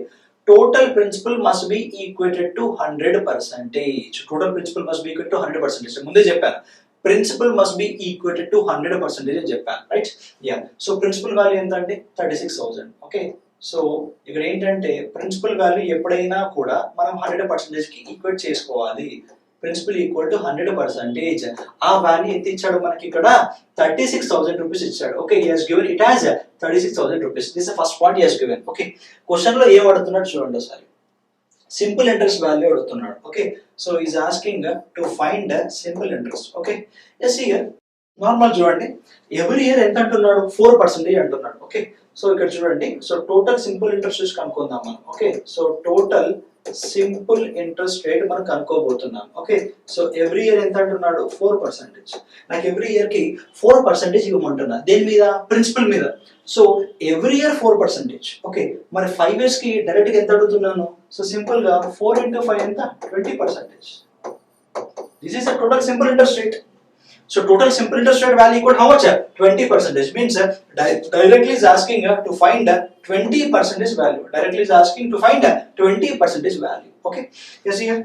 total principal must be equated to 100%. Total principal must be equated to 100%. ముందే చెప్పాను, principal must be equated to 100% అని చెప్పాను. Right, yeah, so principal value ఎంత అంటే 36,000. ఓకే, సో ఇక్కడ ఏంటంటే ప్రిన్సిపల్ వాల్యూ ఎప్పుడైనా కూడా మనం 100% కి ఈక్వేట్ చేసుకోవాలి. Principal equal to 100%. ఆ వాల్యూ ఎంత ఇచ్చాడు మనకి ఇక్కడ 36,000 రూపీస్ ఇచ్చాడు. Okay, he has given it as 36,000 rupees. This is the first point he has given. Okay, question లో ఏం అడుగుతున్నాడు చూడండి ఒకసారి, సింపుల్ ఇంట్రెస్ట్ వాల్యూ అడుగుతున్నాడు. Okay, so is asking to find simple interest. Okay, yes here normal చూడండి, ఎవ్రీ ఇయర్ ఎంత అంటున్నాడు 4% అంటున్నాడు. ఓకే, సో ఇక్కడ చూడండి, సో టోటల్ సింపుల్ ఇంట్రెస్ట్ కనుక్కుందాం మనం. Okay, so total simple interest rate మనం కనుక్కోబోతున్నాం. ఓకే, సో ఎవ్రీ ఇయర్ ఎంత అంటున్నాడు 4%. నాకు ఎవ్రీ ఇయర్ కి 4% ఇవ్వమంటున్నా, దేని మీద, ప్రిన్సిపల్ మీద. So every year 4%. ఓకే, మరి 5 years కి డైరెక్ట్ గా ఎంత అడుగుతున్నాను, సో సింపుల్ గా 4 into 5 ఎంత 20%. This is the total simple interest rate. So total simple interest rate value equal how much? 20%. Means directly is asking to find 20% value. Directly is asking to find 20% value. Okay, yes here.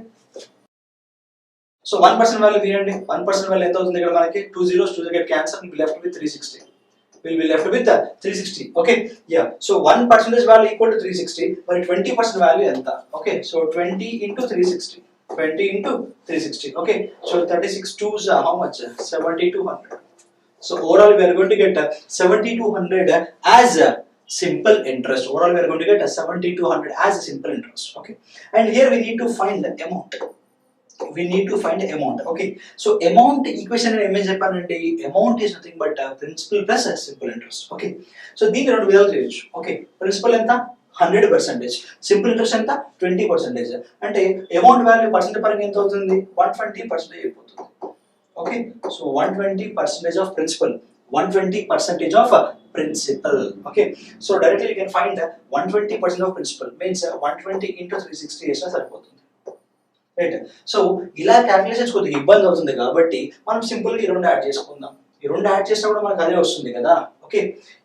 So 1% value తీయండి, 1% value ఎంత అవుతుంది ఇక్కడ మనకి 2 zeros, 2 get cancel, we'll be left with 360. We'll be left with 360. Okay, yeah. So 1% value equal to 360, but 20% value ఎంత? Okay, so 20 into 360. 20 into 360. Okay, so 36 2s how much? 7,200. So overall we are going to get 7,200 as a simple interest. Overall we are going to get 7,200 as a simple interest. Okay, and here we need to find the amount. we need to find amount. Okay, so amount equation ఏం చెప్పానంటే amount is nothing but principal plus simple interest. Okay, so దీన్ని రెండు విధాలు చేయొచ్చు. ఓకే, ప్రిన్సిపల్ ఎంత 100%, సింపుల్ ఇంట్రెస్ట్ ఎంత 20%. అంటే అమౌంట్ వాల్యూ పర్సెంటేజ్ పరంగా ఎంత అవుతుంది 120% అయిపోతుంది. Okay, so 120% of principal, 120% of principal. Okay, so directly you can find 120% of principal means 120 into 360 చేసినా సరిపోతుంది. రైట్, సో ఇలా క్యాలిక్యులేషన్స్ కొద్దిగా ఇబ్బంది అవుతుంది కాబట్టి మనం సింపుల్గా ఈ రెండు యాడ్ చేసుకుందాం. ఈ రెండు యాడ్ చేసినా కూడా మనకు అదే వస్తుంది కదా. Okay,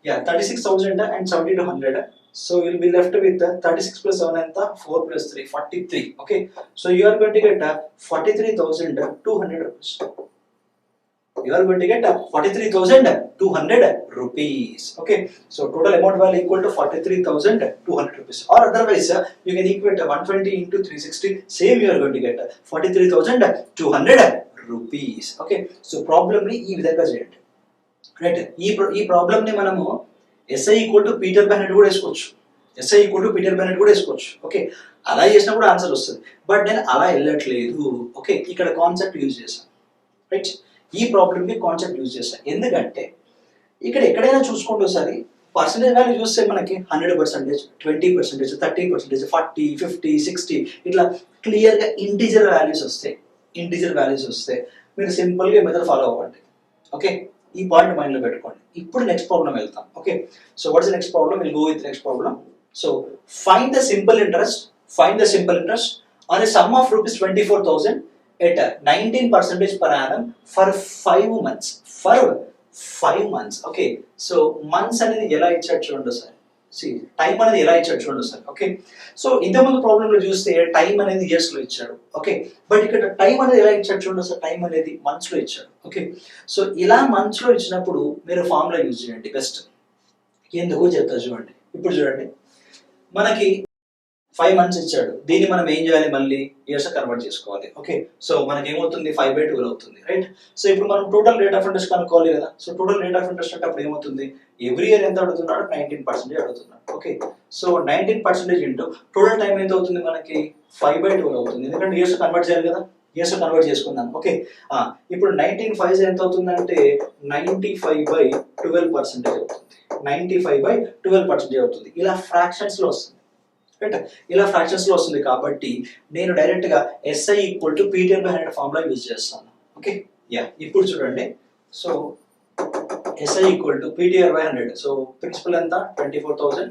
yeah 36,000 and 7200. So will be left with 36 plus 7 ఎంత 4 plus 3 43. Okay, so you are going to get 43,200 rupees. You are going to get 43,200 rupees. Okay, so total amount value equal to 43,200 rupees. Or otherwise, you can equate 120 into 360. Same you are going to get 43,200 rupees. Okay, so problem ni ee vidhanga cheyandi. Right, ee problem ni manamu SI equal to Peter Bennett కూడా వేసుకోవచ్చు. SI equal to Peter Bennett కూడా వేసుకోవచ్చు. ఓకే, అలా చేసినా కూడా ఆన్సర్ వస్తుంది. బట్ నేను అలా వెళ్ళట్లేదు. ఓకే, ఇక్కడ కాన్సెప్ట్ యూజ్ చేశాను. రైట్, ఈ ప్రాబ్లమ్కి కాన్సెప్ట్ యూజ్ చేస్తాను. ఎందుకంటే ఇక్కడ ఎక్కడైనా చూసుకోండి ఒకసారి పర్సంటేజ్ వాల్యూ చూస్తే మనకి 100%, 20%, 30%, 40, 50, 60 ఇట్లా క్లియర్గా ఇంటీజర్ వాల్యూస్ వస్తాయి. ఇంటీజర్ వాల్యూస్ వస్తే మీరు సింపుల్గా మెథడ్ ఫాలో అవ్వండి. ఓకే, ఈ పాయింట్ మైండ్లో పెట్టుకోండి. ఇప్పుడు నెక్స్ట్ ప్రాబ్లం వెళ్తాం. Okay, so what's the next problem? Will go with next problem. So find the simple interest, find the simple interest on a some of rupees 24,000 at 19% per annum for 5 months. For 5 months. Okay, so months అనేది ఎలా ఇచ్చాడు చూడండి సార్. See, టైం అనేది ఎలా ఇచ్చాడు చూడండి సార్. ఓకే, సో ఇంతకుముందు ప్రాబ్లంలో చూస్తే టైం అనేది ఇయర్స్ లో ఇచ్చాడు. ఓకే, బట్ ఇక్కడ టైం అనేది ఎలా ఇచ్చాడు చూడండి సార్. టైం అనేది మంత్స్ లో ఇచ్చాడు. ఓకే, సో ఇలా మంత్స్ లో ఇచ్చినప్పుడు మీరు ఫార్ములా యూజ్ చేయండి బెస్ట్. ఎందుకు చెప్తా చూడండి. ఇప్పుడు చూడండి, మనకి 5 months ఇచ్చాడు. దీన్ని మనం ఏం చేయాలి, మళ్ళీ ఇయర్స్ కన్వర్ట్ చేసుకోవాలి. ఓకే, సో మనకి ఏమవుతుంది 5/12 అవుతుంది. రైట్, సో ఇప్పుడు మనం టోటల్ రేట్ ఆఫ్ ఇంట్రెస్ట్ కనుక్కోవాలి కదా. So total rate of interest అంటే అప్పుడు ఏమవుతుంది, ఎవ్రీ ఇయర్ ఎంత అడుగుతున్నాడు 19% అడుగుతున్నాడు. Okay, so 19% into total time ఎంత అవుతుంది మనకి 5/12 అవుతుంది. ఎందుకంటే ఇయర్స్ కన్వర్ట్ చేయాలి కదా. ఇయర్స్ కన్వర్ట్ చేసుకుందాం. ఓకే, ఇప్పుడు 19/5 ఎంత అవుతుంది అంటే 95/12% అవుతుంది. 95/12% అవుతుంది. ఇలా ఫ్రాక్షన్స్ లో వస్తుంది. రైట్, ఇలా ఫ్రాక్షన్స్ లో వస్తుంది కాబట్టి నేను డైరెక్ట్ గా SI equal to PTR by 100 formula use చేస్తాను. ఓకే, యా ఇప్పుడు చూడండి. So SI equal to PTR by 100. So principal ఎంత 24,000,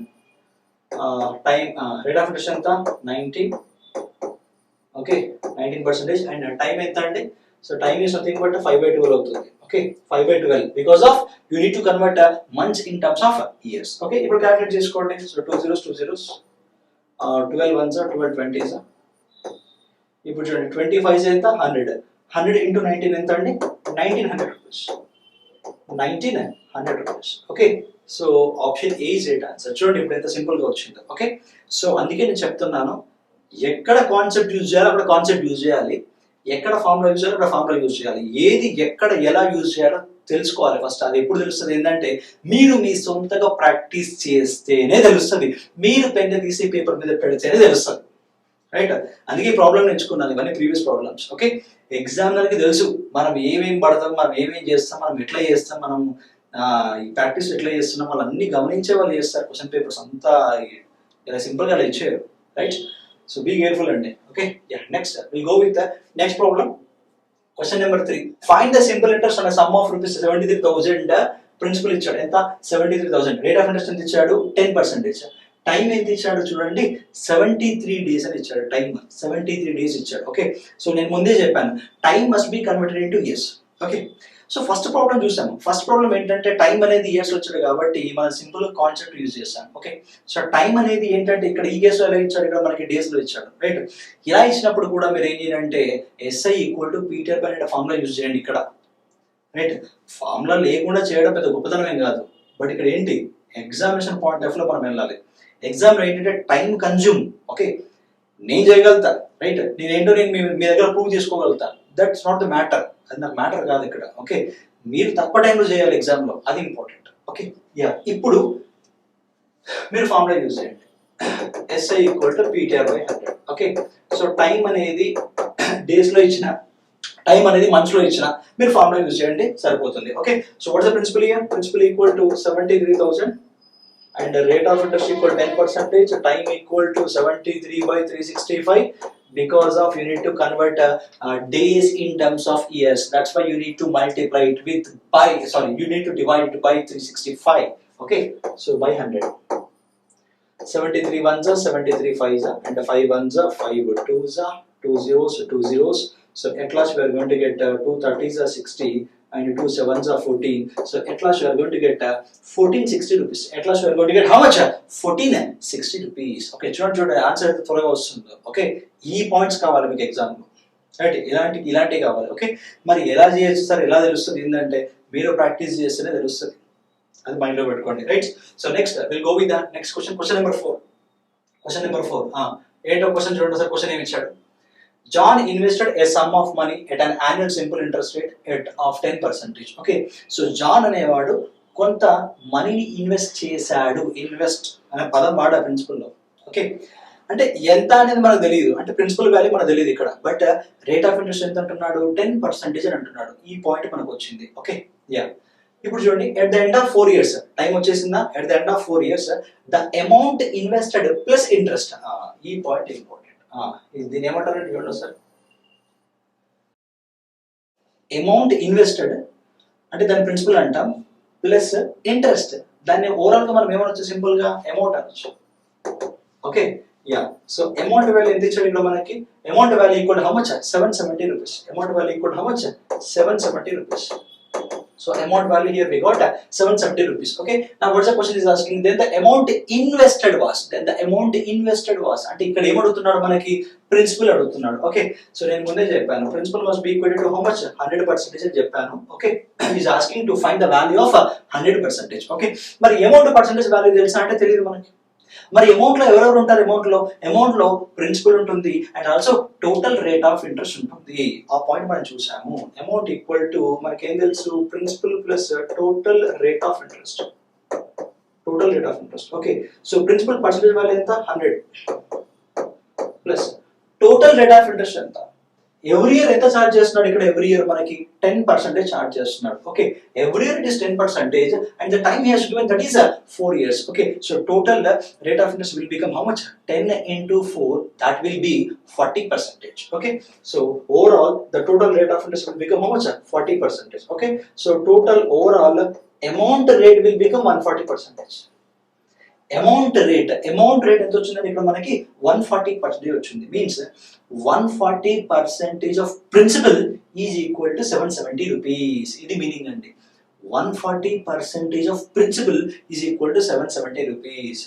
టైం రేట్ ఆఫ్ ఇంట్రెస్ట్ ఎంత 19. ఓకే, 19% అండ్ టైం ఎంత అండి. So time is nothing but 5/12 అవుతుంది. Okay, 5/12 because of you need to convert months in terms of years. Okay, ఇప్పుడు క్యాలిక్యులేట్ చేసుకోండి. So 2 zeros 2 zeros, 12 ones 12 20s. ఇప్పుడు చూడండి 25 ఎంత 100 into 19 ఎంత అండి 1900 rupees. 1900 rupees. Okay, so option A is right answer. చూడండి ఇప్పుడు ఎంత సింపుల్ గా వచ్చిందో. ఓకే, సో అందుకే నేను చెప్తున్నాను, ఎక్కడ కాన్సెప్ట్ యూజ్ చేయాలో అక్కడ కాన్సెప్ట్ యూజ్ చేయాలి, ఎక్కడ ఫార్ములా యూజ్ చేయాలో అక్కడ ఫార్ములా యూజ్ చేయాలి. ఏది ఎక్కడ ఎలా యూజ్ చేయాలో తెలుసుకోవాలి ఫస్ట్. అది ఎప్పుడు తెలుస్తుంది ఏంటంటే మీరు మీ సొంతగా ప్రాక్టీస్ చేస్తేనే తెలుస్తుంది. మీరు పెన్ తీసి పేపర్ మీద పెడితేనే తెలుస్తుంది. రైట్, అందుకే ప్రాబ్లం ఎంచుకున్నాను. ఇవన్నీ ప్రీవియస్ ప్రాబ్లమ్స్. ఓకే, ఎగ్జామినర్కి తెలుసు మనం ఏమేమి పడతాం, మనం ఏమేం చేస్తాం, మనం ఎట్లా చేస్తాం, మనం ఈ ప్రాక్టీస్ ఎట్లా చేస్తున్నాం, వాళ్ళు అన్ని గమనించే వాళ్ళు చేస్తారు. క్వశ్చన్ పేపర్స్ అంతా ఇలా సింపుల్గా అలా ఇచ్చారు. రైట్, సో బీ కేర్ఫుల్ అండి. Okay, yeah next will go with next problem. Question number 3. Find the simple interest on a sum of rupees 73,000. Principal ఇచ్చాడు ఎంత 73,000. రేట్ ఆఫ్ ఇంట్రెస్ట్ ఎంత ఇచ్చాడు 10%. టైం ఎంత ఇచ్చాడు చూడండి 73 days అని ఇచ్చాడు. టైం 73 days ఇచ్చాడు. ఓకే, సో నేను ముందే చెప్పాను time must be converted into years. Okay, so first problem చూసాము. ఫస్ట్ ప్రాబ్లం ఏంటంటే టైం అనేది ఇయర్స్ వచ్చాడు కాబట్టి మనం సింపుల్ కాన్సెప్ట్ యూజ్ చేస్తాం. ఓకే, సో టైం అనేది ఏంటంటే ఇక్కడ ఈ ఇయర్స్ లో ఎలా ఇచ్చాడు, ఇక్కడ మనకి డేస్ లో ఇచ్చాడు. రైట్, ఇలా ఇచ్చినప్పుడు కూడా మీరు ఏం చేయాలంటే SI equal to PTR by 100 formula use చేయండి ఇక్కడ. రైట్, ఫార్ములా లేకుండా చేయడం పెద్ద గొప్పతనం ఏం కాదు. బట్ ఇక్కడ ఏంటి ఎగ్జామినేషన్ పాయింట్ ఆఫ్ లో మనం వెళ్ళాలి. ఎగ్జామ్ ఏంటంటే టైం కన్జ్యూమ్. ఓకే, నేను చేయగలుగుతా. రైట్, నేనేంటో నేను మీ దగ్గర ప్రూవ్ చేసుకోగలుగుతా. That's not the matter. అది నాకు మ్యాటర్ కాదు ఇక్కడ. ఓకే, మీరు తక్కువ టైంలో చేయాలి ఎగ్జామ్లో, అది ఇంపార్టెంట్. ఓకే, యా ఇప్పుడు మీరు ఫార్ములా యూజ్ చేయండి. SI equal to PTR by 100. Okay, so time అనేది డేస్ లో ఇచ్చిన, టైం అనేది మంత్స్ లో ఇచ్చిన, మీరు ఫార్ములా యూజ్ చేయండి సరిపోతుంది. Okay, so what's the principal here? Principal equal to 73,000 and the rate of interest equal 10%, time equal to 73 by 365, because of you need to convert days in terms of years. That's why you need to multiply it with you need to divide it by 365. Okay, so by 100. 73 ones are 73 fives are, and the 5 ones are 5 twos are 2 zeros 2 zeros. So at last we are going to get 2 30s are 60 and 2 sevens are 14. So at last we are going to get 1460 rupees. At last we are going to get how much? 1460 rupees. Okay, చూడండి ఆన్సర్ అయితే త్వరగా వస్తుంది. ఓకే, ఈ పాయింట్స్ కావాలి మీకు ఎగ్జామ్ లో, రైట్? ఇలాంటివి కావాలి. ఓకే, మరి ఎలా చేయొచ్చు సార్, ఎలా తెలుస్తుంది? ఏంటంటే మీరు ప్రాక్టీస్ చేస్తేనే తెలుస్తుంది, అది మైండ్ లో పెట్టుకోండి, right? So next will go with the next question. Question number 4. ఏంటో క్వశ్చన్ చూడండి సార్. క్వశ్చన్ ఏమి ఇచ్చాడు? John invested a sum of money at an annual simple interest rate of 10%. Okay, so John అనేవాడు కొంత మనీని ఇన్వెస్ట్ చేశాడు. ఇన్వెస్ట్ అనే పదం వాడ ప్రిన్సిపల్లో. ఓకే, అంటే ఎంత అనేది మనకు తెలియదు, అంటే ప్రిన్సిపల్ వాల్యూ మనకు తెలియదు ఇక్కడ, బట్ రేట్ ఆఫ్ ఇంట్రెస్ట్ ఎంత అంటున్నాడు? 10% అని అంటున్నాడు. ఈ పాయింట్ మనకు వచ్చింది. Okay, yeah. ఇప్పుడు చూడండి, at the end of 4 years, time వచ్చేసిందా? At the end of 4 years the amount invested plus interest. ఈ పాయింట్ ఇంపార్టెంట్. దీన్ని ఏమంటారంటే చూడండి సార్, అమౌంట్ ఇన్వెస్టెడ్ అంటే దాని ప్రిన్సిపల్ అంటాం, ప్లస్ ఇంట్రెస్ట్. దాన్ని ఓవరాల్ గా మనం ఏమనొచ్చు? సింపుల్ గా అమౌంట్ అనొచ్చు. Okay, yeah. So amount value ఎంత ఇచ్చాడు ఇక్కడ మనకి? Amount value equal how much? 770 rupees. Amount value equal how much? 770 rupees. So amount value here we got 770 rupees. Okay, now what's the question is asking? Then the amount invested was. అంటే ఇక్కడ ఏం అడుగుతున్నాడు మనకి? ప్రిన్సిపల్ అడుగుతున్నాడు. ఓకే, సో నేను ముందే చెప్పాను principal must be equal to how much? 100% అని చెప్పాను. Okay, is asking to find the value of 100%. Okay, మరి అమౌంట్ పర్సెంటేజ్ వాల్యూ తెలుసా అంటే తెలియదు మనకి. మరి అమౌంట్ లో ఎవరెవరు ఉంటారు? అమౌంట్ లో ప్రిన్సిపల్ ఉంటుంది and also total rate of interest ఉంటుంది. ఆ పాయింట్ మనం చూసాము. అమౌంట్ ఈక్వల్ టు మనకి ఏం తెలుసు? Principal plus total rate of interest. Okay, so principal percentage value ఎంత? 100 plus total rate of interest ఎంత? ఎవ్రీ ఇయర్ ఎంత చార్జ్ చేస్తున్నాడు ఇక్కడ? ఎవ్రీ ఇయర్ మనకి 10% చార్జ్ చేస్తున్నాడు. Okay, every year it is 10% and the time he has given that is 4 years. Okay, so total rate of interest will become how much? 10 into 4, that will be 40%. Okay, so overall the total rate of interest will become how much? 40%. Okay, so total overall amount rate will become 140%. Amount rate ఎంత వచ్చిందంటే ఇక్కడ మనకి 140% వచ్చింది. Means 140% of principal is equal to 770 rupees. ఇది మీనింగ్ అండి. 140% of principal is equal to 770 rupees.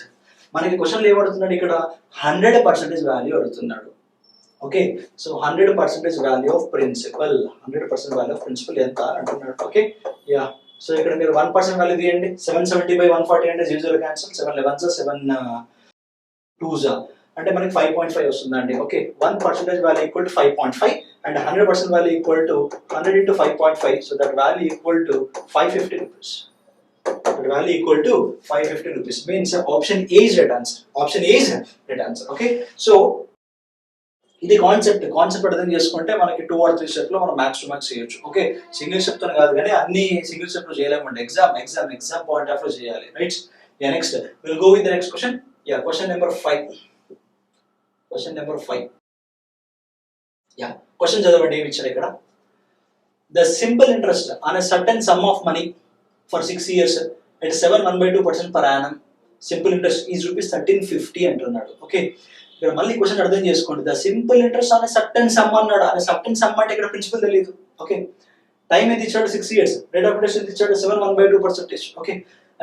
మనకి క్వశ్చన్లో ఏమడుతున్నాడు ఇక్కడ? 100% వాల్యూ అడుగుతున్నాడు. Okay, so 100% value of principal. 100% value of principal ఎంత అంటున్నాడు. Okay, yeah. సో ఇక్కడ మీరు 1% వాల్యూ తీయండి. 770 by 140 అంటే 0 క్యాన్సిల్. 7 11s 7 2s అంటే మనకి 5.5 వస్తుందండి. Okay, 1% value equal to 5.5 and 100% value equal to 100 into 5.5. So that value equal to 550 rupees. That value equal to 550 rupees. Means option A is right answer. Okay, so ఇది కాన్సెప్ట్ అర్థం చేసుకుంటే మనకి 2 or 3 స్టెప్ లో మనం మ్యాక్స్ టు మ్యాక్స్ చేయొచ్చు. ఓకే, సింగిల్ స్టెప్ తో కాదు కానీ అన్ని సింగిల్ స్టెప్ లో చేయలేమండి. ఎగ్జామ్ పాయింట్ ఆఫ్ లో చేయాలి, right? Yeah, next will go with the next question. Yeah, question number 5. Yeah, question చదవండి. ఏమి ఇచ్చారు ఇక్కడ? The simple interest on a certain sum of money for 6 years at 7.1/2% per annum. Simple interest is ₹1350 అంటున్నాడు. ఓకే, ఇక్కడ మళ్ళీ క్వశ్చన్ అర్థం చేసుకోండి. ద సింపుల్ ఇంట్రెస్ట్ అనే సర్టెన్ సమ్ అన్నాడు. అనే సర్టెన్ సమ్ అంటే ఇక్కడ ప్రిన్సిపల్ తెలియదు. ఓకే, టైం ఎంత ఇచ్చాడు? 6 years. రేట్ ఆఫ్ ఇంట్రెస్ట్ ఎంత ఇచ్చాడు? 7.1/2%. Okay,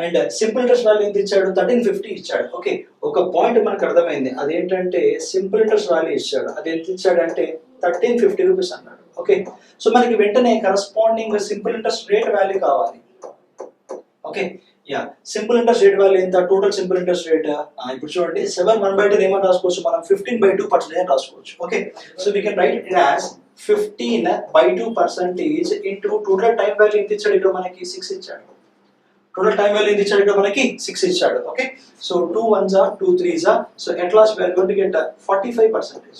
and simple interest value ఎంత ఇచ్చాడు? 1350 ఇచ్చాడు. ఓకే, ఒక పాయింట్ మనకు అర్థమైంది. అదేంటంటే సింపుల్ ఇంట్రెస్ట్ వాల్యూ ఇచ్చాడు. అది ఎంత ఇచ్చాడు అంటే 1350 rupees అన్నాడు. ఓకే, సో మనకి వెంటనే corresponding simple interest rate value కావాలి. Okay, yeah, simple interest rate value ఎంత? టోటల్ సింపుల్ ఇంట్రెస్ట్ రేట్ ఇప్పుడు చూడండి 7/1/2 ఏమని రాసుకోవచ్చు మనం? 15/2% అని రాసుకోవచ్చు. Okay, so we can write it as 15/2% into total time value ఎంత ఇచ్చాడు ఇక్కడ మనకి? 6 ఇచ్చాడు. టోటల్ టైం వాల్యూ ఎంత ఇచ్చాడు ఇక్కడ మనకి? 6 ఇచ్చాడు. Okay, so 2 1s 2 3s. So at last we are going to get 45%.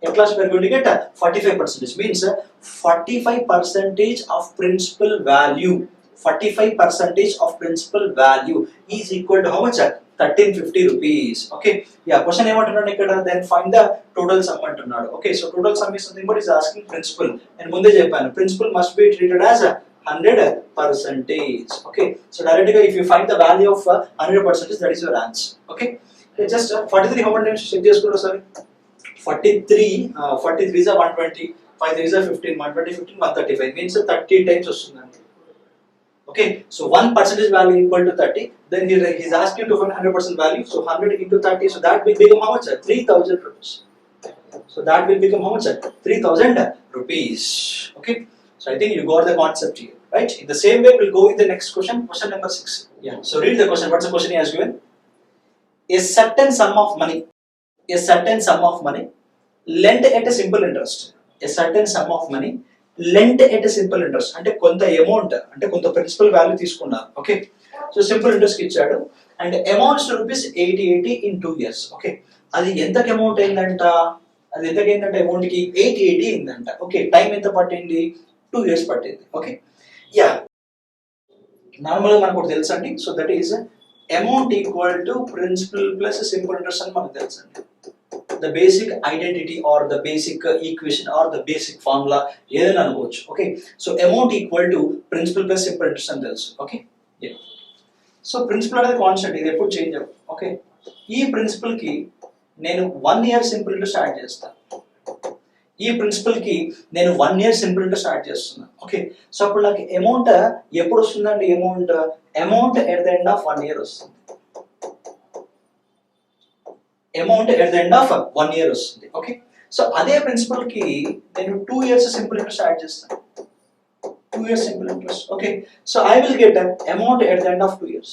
At last we are going to get 45%. Means 45% of principal value. 45% of principal value is equal to how much? 1350 rupees. Okay. Yeah. Question ఏమంటున్నాడు ఇక్కడ? Then find the total sum అంటున్నాడు. Okay. So total sum is something but is asking principal. నేను ముందే చెప్పాను principal must be treated as 100%. Okay. So directly if you find the value of 100%, that is your answer. Okay. Just 43 how many times check చేసుకోండి sorry. 43 is 120, 5 3 is 15, 120, 15, 135 means 30 times వస్తుందండి. Okay, so 1% value equal to 30. Then he's asking to find 100% value. So 100 into 30, so that will become how much? 3,000 rupees. So that will become how much? 3,000 rupees. Okay, so I think you got the concept here, right? In the same way, we'll go with the next question, question number 6. Yeah. So read the question. What's the question he has given? A certain sum of money lent at a simple interest. A certain sum of money lent at a simple interest. అంటే కొంత అమౌంట్ అంటే కొంత ప్రిన్సిపల్ వాల్యూ తీసుకున్నారు. ఓకే, సో సింపుల్ ఇంట్రెస్ట్ ఇచ్చాడు and amounts rupees 80 in 2 years. Okay, అది ఎంతకి అమౌంట్ అయిందంట? అమౌంట్ కి 80 అయిందంట. ఓకే, టైం ఎంత పట్టింది? 2 years పట్టింది. ఓకే, యా నార్మల్ గా మనకు తెలుసు అండి. So that is amount equal to principal plus simple interest అని మనకు తెలుసు అండి. The basic identity or the basic equation or the basic formula ఏదైనా అనుకోవచ్చు. Okay, so amount equal to principal plus simple interest అని తెలుసు. ఓకే, సో ప్రిన్సిపల్ అనేది కాన్స్టెంట్, ఇది ఎప్పుడు చేంజ్ అవ్వదు. ఓకే, ఈ ప్రిన్సిపల్ కి నేను 1 year సింపుల్ ఇంట్రెస్ట్ యాడ్ చేస్తాను. ఈ ప్రిన్సిపల్ కి నేను 1 year సింపుల్ ఇంట్రెస్ట్ యాడ్ చేస్తున్నాను. ఓకే, సో అప్పుడు నాకు అమౌంట్ ఎప్పుడు వస్తుందండి? Amount at the end of 1 year వస్తుంది. Amount at the end of 1 year వస్తుంది. ఓకే, సో అదే ప్రిన్సిపల్ కి నేను 2 years సింపుల్ ఇంట్రెస్ట్ యాడ్ చేస్తాను. 2 years simple interest. Okay, so I will get amount at the end of 2 years.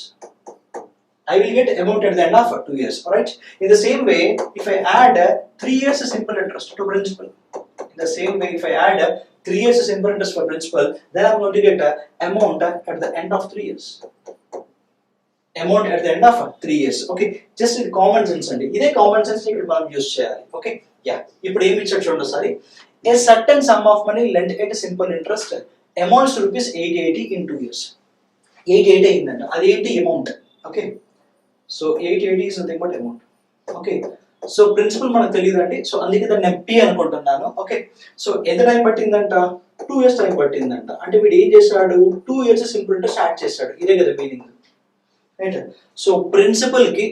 All right. In the same way, if I add 3 years simple interest to principal, for principal, then I'm going to get amount at the end of 3 years. Okay, just in common sense అండి. ఇదే కామన్ సెన్స్ ఇక్కడ మనం యూస్ చేయాలి. ఓకే, యా ఇప్పుడు ఏమి ఇచ్చాడు చూడండి ఒకసారి. A certain sum of money lent at simple interest amounts rupees 80 in 2 years. 80 అయిందంట. అది ఏంటి? Amount. Okay, so 80 is nothing but amount. Okay, so principal మనకు తెలియదు అండి. సో అందుకే దాన్ని నేను P అనుకుంటున్నాను. ఓకే, సో ఎంత టైం పట్టిందంట? 2 years టైం పట్టిందంట. అంటే వీడు ఏం చేశాడు? 2 years సింపుల్ ఇంట్రెస్ట్ యాడ్ చేశాడు. ఇదే కదా మీనింగ్, రైట్? సో ప్రిన్సిపల్ కి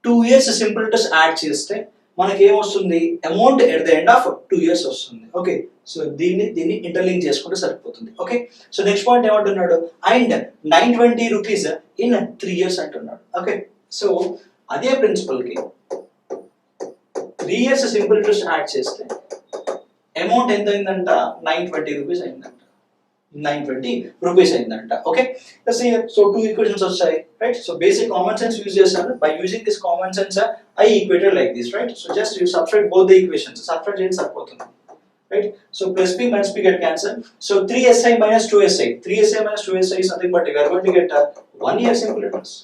2 years సింపుల్ ఇంట్రెస్ట్ యాడ్ చేస్తే మనకి ఏమొస్తుంది? Amount at the end of 2 years వస్తుంది. ఓకే, సో దీన్ని ఇంటర్లింక్ చేసుకుంటే సరిపోతుంది. ఓకే, సో నెక్స్ట్ పాయింట్ ఏమంటున్నాడు? అండ్ 920 rupees in 3 years అంటున్నాడు. ఓకే, సో అదే ప్రిన్సిపల్ కి 3 years సింపుల్ ఇంట్రెస్ట్ యాడ్ చేస్తే అమౌంట్ ఎంత అయిందంట? 920 rupees అయిందంట. 920 rupees అయిందంట. ఓకే, సో 2 ఈక్వేషన్స్ వచ్చాయి, right? So basic common sense use చేశాను. By using this common sense I equated like this, right? So just you subtract both the equations. Subtract చేయండి సరిపోతుంది, right? So plus p minus p get cancel. So 3si minus 2si. 3si minus 2si is nothing but we are going to get 1 year simple interest.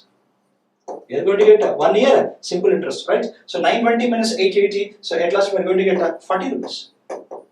Right? So 920 minus 880. So at last we are going to get 40 rupees.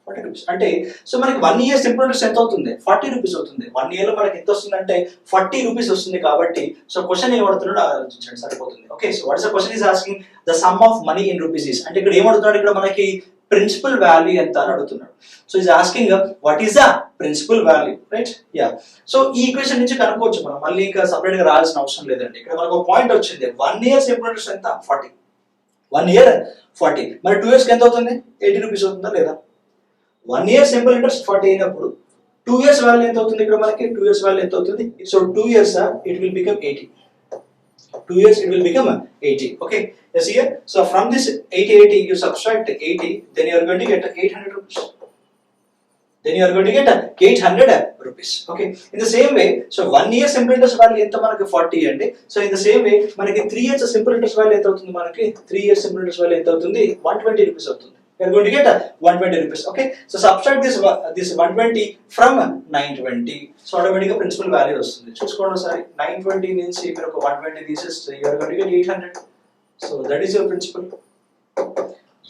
40 rupees. అంటే సో మనకి 1 year సింపుల్ ఇంట్రెస్ట్ ఎంత అవుతుంది? 40 rupees అవుతుంది. 1 year లో మనకి ఎంత వస్తుంది అంటే 40 rupees వస్తుంది. కాబట్టి సో క్వశ్చన్ ఏం అడుగుతున్నాడో ఆలోచించండి సరిపోతుంది. Okay, so what is the question is asking the sum of money in rupees is. అంటే ఇక్కడ ఏం అడుగుతున్నాడు? ఇక్కడ మనకి ప్రిన్సిపల్ వాల్యూ ఎంత అని అడుగుతున్నాడు. So is asking what is the principal value, right? Yeah, so ఈ ఈక్వేషన్ నుంచి కనుక్కోవచ్చు మనం. మళ్ళీ ఇంకా సపరేట్ గా రాయాల్సిన అవసరం లేదండి. ఇక్కడ మనకు ఒక పాయింట్ వచ్చింది. 1 year సింపుల్ ఇంట్రెస్ట్ ఎంత? 40. 1 year 40. మరి 2 years కి ఎంత అవుతుంది? 80 rupees అవుతుందా లేదా? 1 year సింపుల్ ఇంట్రెస్ట్ 40 అయినప్పుడు 2 years వాల్యూ ఎంత అవుతుంది? ఇక్కడ మనకి 2 years వాల్యూ ఎంత అవుతుంది? So 2 years it will become 80. 2 years it will become 80. Okay, yes here. So from this 80 you subtract 80, then you are going to get 800 rupees. Okay, in the same way, so 1 year simple interest value ఎంత మనకి 40 అండి. So in the same way మనకి 3 years simple interest value ఎంత అవుతుంది? మనకి 3 years simple interest value ఎంత అవుతుంది? 120 rupees అవుతుంది. You are going to get 120 rupees. Okay, so subtract this 120 from 920. So automatically principal value వస్తుంది. చూసుకోండి ఒకసారి. 920 నుంచి మీరు ఒక 120 తీసేస్తే you are going to get 800. So that is your principal.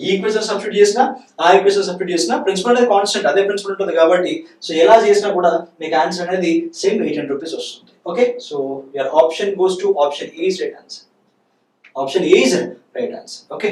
ఈ ఈక్వేషన్ సబ్స్టిట్యూట్ చేసినా ఆ ఈక్వేషన్ సబ్స్టిట్యూట్ చేసినా ప్రిన్సిపల్ అనేది కాన్స్టెంట్, అదే ప్రిన్సిపల్ ఉంటుంది కాబట్టి సో ఎలా చేసినా కూడా మీకు ఆన్సర్ అనేది సేమ్ 800 రూపీస్ వస్తుంది. Okay, so your option goes to option A is right answer. Option A is right answer. Okay.